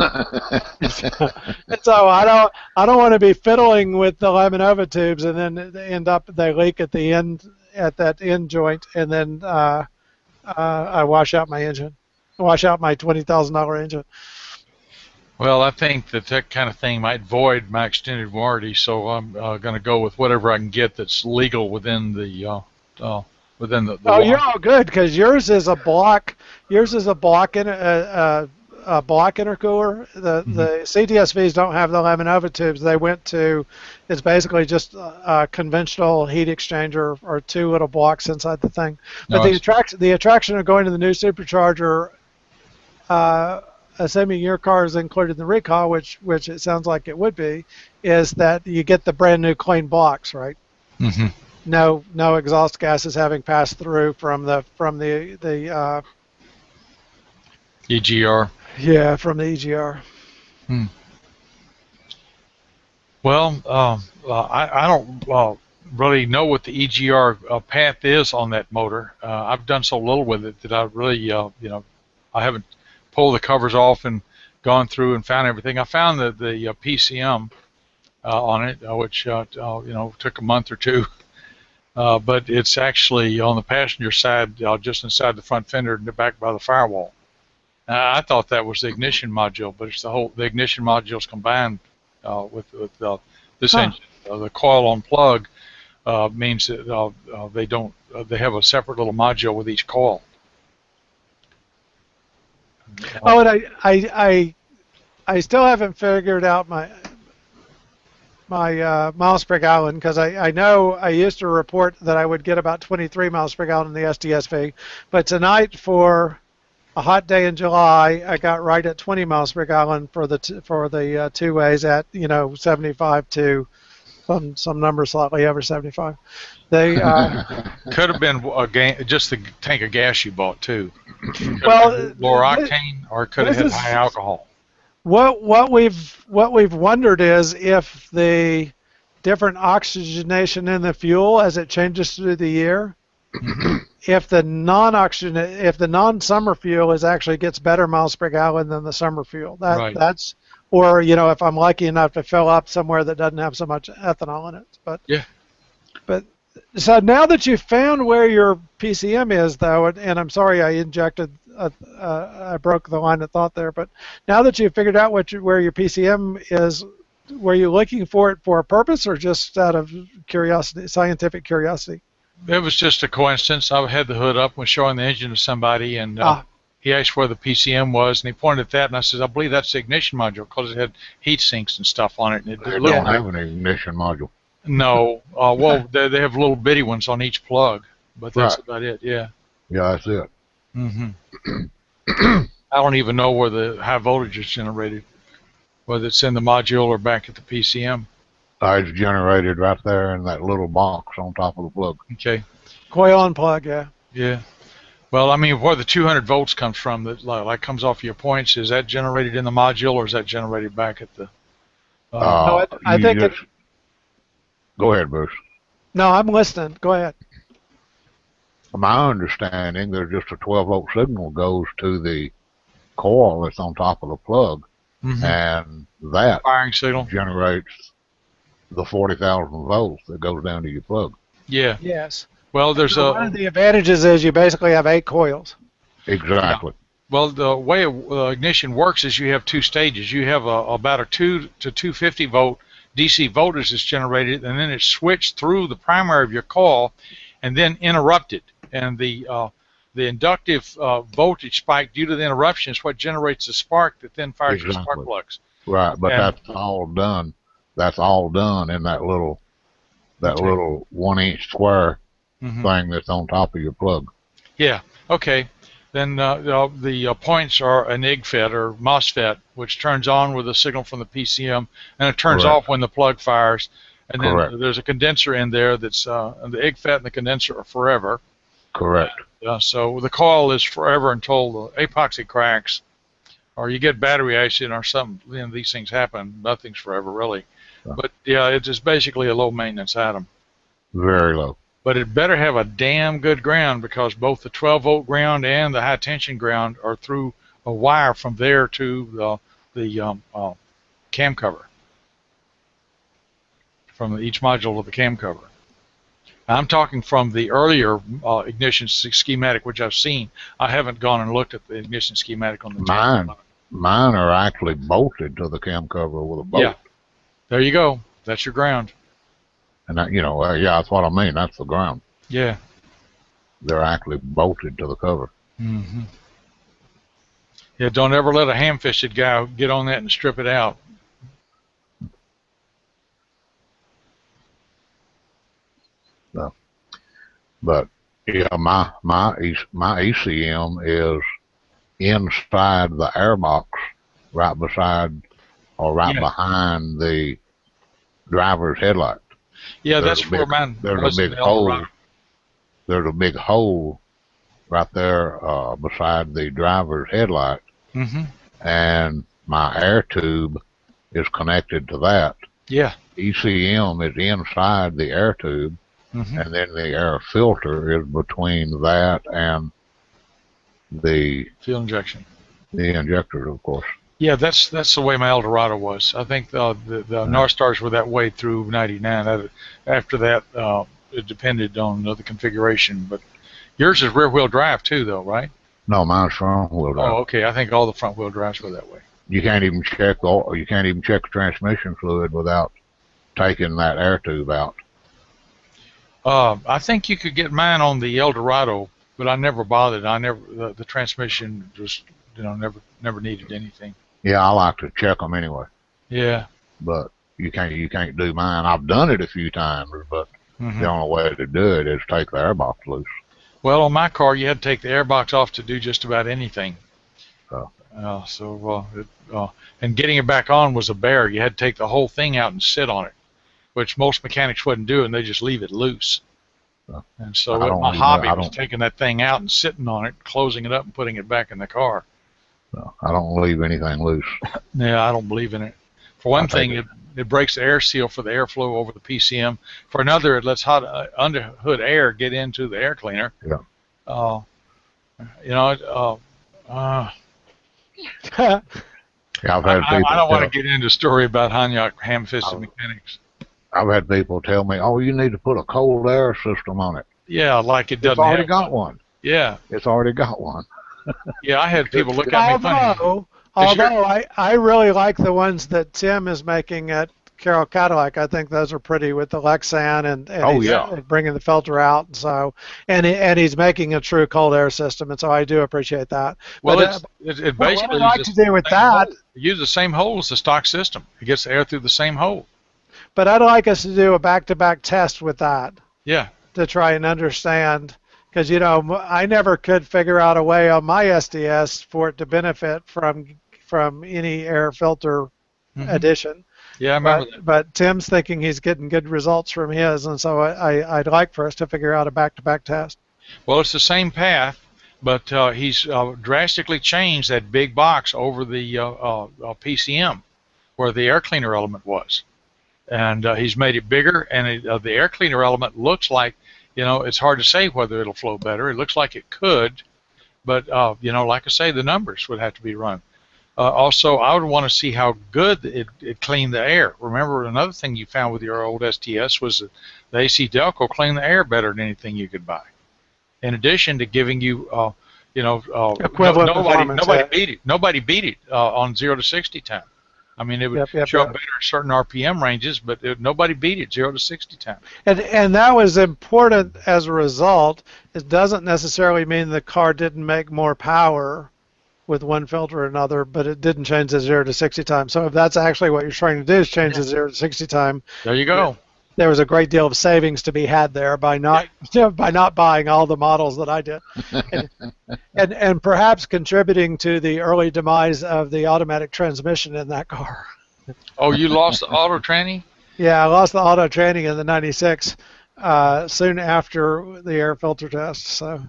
So I don't want to be fiddling with the Laminova tubes and then they leak at the end at that end joint, and then I wash out my $20,000 engine. Well, I think that kind of thing might void my extended warranty, so I'm going to go with whatever I can get that's legal within the warranty. You're all good because yours is a block. Yours is a block in a block intercooler. The CTSVs don't have the Laminova tubes. They went to it's basically just a conventional heat exchanger or two little blocks inside the thing. But the attraction of going to the new supercharger, assuming your car is included in the recall, which it sounds like it would be, is that you get the brand new clean blocks, right? No exhaust gases having passed through from the EGR. Yeah, from the EGR. Hmm. Well, I don't really know what the EGR path is on that motor. I've done so little with it that I really, I haven't pulled the covers off and gone through and found everything. I found the PCM on it, which took a month or two, but it's actually on the passenger side, just inside the front fender and the back by the firewall. I thought that was the ignition module, but it's the ignition modules combined with this engine. The coil on plug means that they have a separate little module with each coil. Oh, and I still haven't figured out my miles per gallon, because I know I used to report that I would get about 23 miles per gallon in the SDSV, but tonight for a hot day in July, I got right at 20 miles per gallon for the two ways at 75 to some number slightly over 75. They could have been just the tank of gas you bought too. Well, lower octane, or could have had high alcohol. What we've wondered is if the different oxygenation in the fuel as it changes through the year, if the non-summer fuel actually gets better miles per gallon than the summer fuel. Right. That's, or if I'm lucky enough to fill up somewhere that doesn't have so much ethanol in it. But yeah. But so now that you've found where your PCM is, though, and I'm sorry I injected, I broke the line of thought there, but now that you've figured out where your PCM is, were you looking for it for a purpose or just out of curiosity, scientific curiosity? It was just a coincidence. I had the hood up and was showing the engine to somebody, and he asked where the PCM was, and he pointed at that, and I said, I believe that's the ignition module because it had heat sinks and stuff on it. And they don't have an ignition module. No. Well, they have little bitty ones on each plug, but that's about it, yeah. Yeah, that's it. I don't even know where the high voltage is generated, whether it's in the module or back at the PCM. It's generated right there in that little box on top of the plug. Okay. Coil on plug, yeah. Yeah. Well, I mean, where the 200 volts comes from, that like comes off your points, is that generated in the module or is that generated back at the? No, I think Go ahead, Bruce. No, I'm listening. Go ahead. My understanding, there's just a 12-volt signal goes to the coil that's on top of the plug, and that firing signal generates the 40,000 volts that goes down to your plug. Yeah. Yes. Well, there's one of the advantages is you basically have 8 coils. Exactly. Yeah. Well, the way ignition works is you have 2 stages. You have about a 2 to 250 volt DC voltage is generated, and then it's switched through the primary of your coil, and then interrupted. And the inductive voltage spike due to the interruption is what generates the spark that then fires your spark plugs. Right, but that's all done. That's all done in that little little 1-inch square thing that's on top of your plug. Yeah. Okay. Then the points are an IGFET or MOSFET, which turns on with a signal from the PCM, and it turns off when the plug fires. And then there's a condenser in there that's the IGFET and the condenser are forever. Correct. So the coil is forever until the epoxy cracks, or you get battery accident or something. Then these things happen. Nothing's forever, really. But yeah, it's just basically a low maintenance item. Very low. But it better have a damn good ground, because both the 12-volt ground and the high tension ground are through a wire from there to the cam cover, from each module of the cam cover. I'm talking from the earlier ignition schematic, which I've seen. I haven't gone and looked at the ignition schematic on the Mine are actually bolted to the cam cover with a bolt. Yeah, there you go. That's your ground. And that, yeah, that's what I mean. That's the ground. Yeah. They're actually bolted to the cover. Yeah, don't ever let a ham-fisted guy get on that and strip it out. No. But yeah, my ECM is inside the airbox, right beside or right behind the driver's headlight. Yeah, that's where mine was. There's a big hole right there beside the driver's headlight Mm-hmm. and my air tube is connected to that. Yeah. ECM is inside the air tube, Mm-hmm. and then the air filter is between that and the Fuel injection. injectors, of course. Yeah, that's the way my Eldorado was. I think the North Stars were that way through '99. After that, it depended on the configuration. But yours is rear-wheel drive too, though, right? No, mine's front wheel drive. Oh, okay. I think all the front-wheel drives were that way. You can't even check the transmission fluid without taking that air tube out. I think you could get mine on the Eldorado, but I never bothered. The transmission just never needed anything. Yeah, I like to check them anyway. Yeah. But you can't do mine. I've done it a few times, but the only way to do it is take the airbox loose. Well, on my car, you had to take the airbox off to do just about anything. And getting it back on was a bear. You had to take the whole thing out and sit on it, which most mechanics wouldn't do, and they just leave it loose. And so my hobby was taking that thing out and sitting on it, closing it up, and putting it back in the car. I don't leave anything loose. Yeah, I don't believe in it. For one thing, it breaks the air seal for the airflow over the PCM. For another, it lets hot underhood air get into the air cleaner. Yeah. I've had people I don't want to get into a story about Hangout ham-fisted mechanics. I've had people tell me, "Oh, you need to put a cold air system on it." Yeah, like it doesn't. It's already got one. Yeah, it's already got one. Yeah, I had people look at me funny. Although I really like the ones that Tim is making at Carroll Cadillac. I think those are pretty with the Lexan and bringing the filter out. And so and he's making a true cold air system, and so I do appreciate that. Well, it basically what I like to do with that. Use the same hole as the stock system. It gets the air through the same hole. But I'd like us to do a back-to-back test with that. Yeah. To try and understand. Because, I never could figure out a way on my SDS for it to benefit from any air filter addition. Yeah, I remember that. But Tim's thinking he's getting good results from his, and so I'd like for us to figure out a back-to-back test. Well, it's the same path, but he's drastically changed that big box over the PCM where the air cleaner element was. And he's made it bigger, and the air cleaner element looks like, it's hard to say whether it'll flow better. It looks like it could, but, like I say, the numbers would have to be run. Also, I would want to see how good it cleaned the air. Remember, another thing you found with your old STS was that the AC Delco cleaned the air better than anything you could buy. In addition to giving you, equivalent nobody beat it. Nobody beat it on 0 to 60 time. I mean, it would show up better at certain RPM ranges, but nobody beat it 0 to 60 time. And that was important as a result. It doesn't necessarily mean the car didn't make more power with one filter or another, but it didn't change the 0 to 60 time. So if that's actually what you're trying to do is change the 0 to 60 time. There you go. There was a great deal of savings to be had there by not buying all the models that I did, and perhaps contributing to the early demise of the automatic transmission in that car. Oh, you lost the auto tranny? Yeah, I lost the auto tranny in the '96, soon after the air filter test. So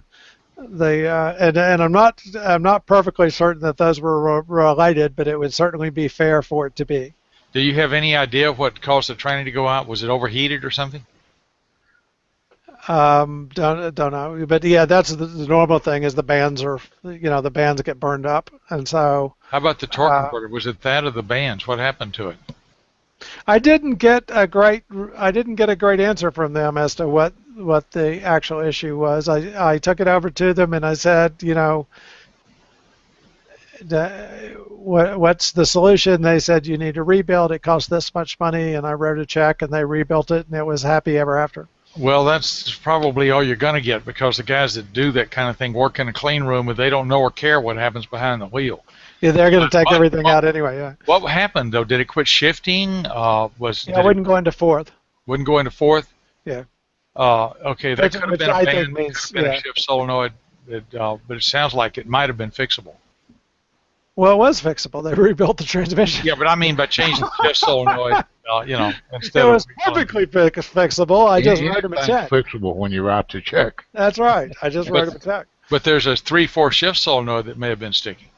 and I'm not perfectly certain that those were related, but it would certainly be fair for it to be. Do you have any idea of what caused the tranny to go out? Was it overheated or something? Don't know, but yeah, that's the normal thing. Is the bands the bands get burned up, and so. How about the torque converter? Was it that or the bands? What happened to it? I didn't get a great answer from them as to what the actual issue was. I took it over to them and I said, what's the solution? They said you need to rebuild. It costs this much money, and I wrote a check and they rebuilt it, and it was happy ever after. Well, that's probably all you're going to get, because the guys that do that kind of thing work in a clean room and they don't know or care what happens behind the wheel. Yeah, they're going to take everything out anyway. Yeah. What happened though? Did it quit shifting? I wouldn't go into fourth. Wouldn't go into fourth. Yeah. Okay, that could have been a band, a shift solenoid, but it sounds like it might have been fixable. Well, it was fixable. They rebuilt the transmission. Yeah, but I mean by changing the shift solenoid, instead it was perfectly fixable. I just wrote him a check. Fixable when you write the check. That's right. I just wrote him a check. But there's a 3/4 shift solenoid that may have been sticking.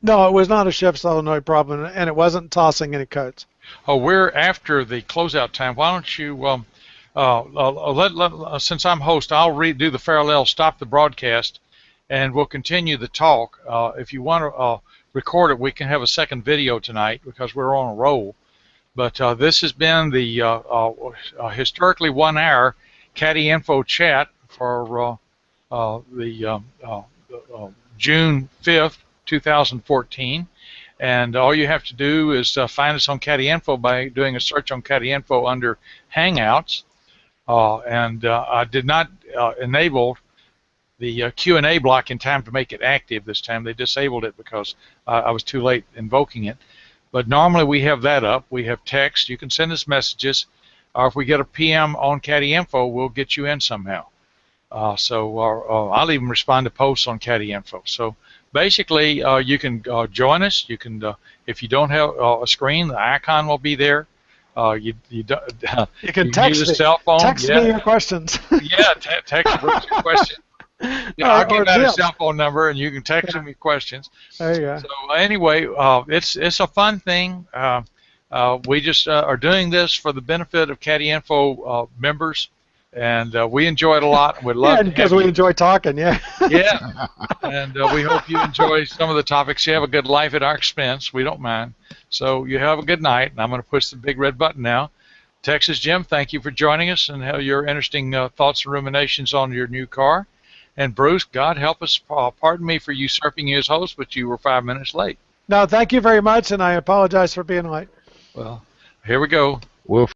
No, it was not a shift solenoid problem, and it wasn't tossing any codes. Oh, we're after the closeout time. Why don't you, since I'm host, I'll redo the parallel, stop the broadcast, and we'll continue the talk. If you want to record it, we can have a second video tonight because we're on a roll. But this has been the historically 1 hour Caddy Info chat for the June 5th, 2014. And all you have to do is find us on Caddy Info by doing a search on Caddy Info under Hangouts. I did not enable the Q&A block in time to make it active this time. They disabled it because I was too late invoking it. But normally we have that up. We have text. You can send us messages. Or if we get a PM on Caddy Info, we'll get you in somehow. I'll even respond to posts on Caddy Info. So basically, you can join us. You can, if you don't have a screen, the icon will be there. You can text use a cell phone. Text me your questions. Yeah, text Bruce your question. Yeah, I'll give out a cell phone number, and you can text him your questions. There you go. So anyway, it's a fun thing. We just are doing this for the benefit of Caddy Info members, and we enjoy it a lot. We'd love to because we enjoy talking. Yeah. Yeah, and we hope you enjoy some of the topics. You have a good life at our expense. We don't mind. So you have a good night, and I'm going to push the big red button now. Texas Jim, thank you for joining us and your interesting thoughts and ruminations on your new car. And Bruce, God help us, pardon me for usurping you as host, but you were 5 minutes late. No, thank you very much, and I apologize for being late. Well, here we go. We'll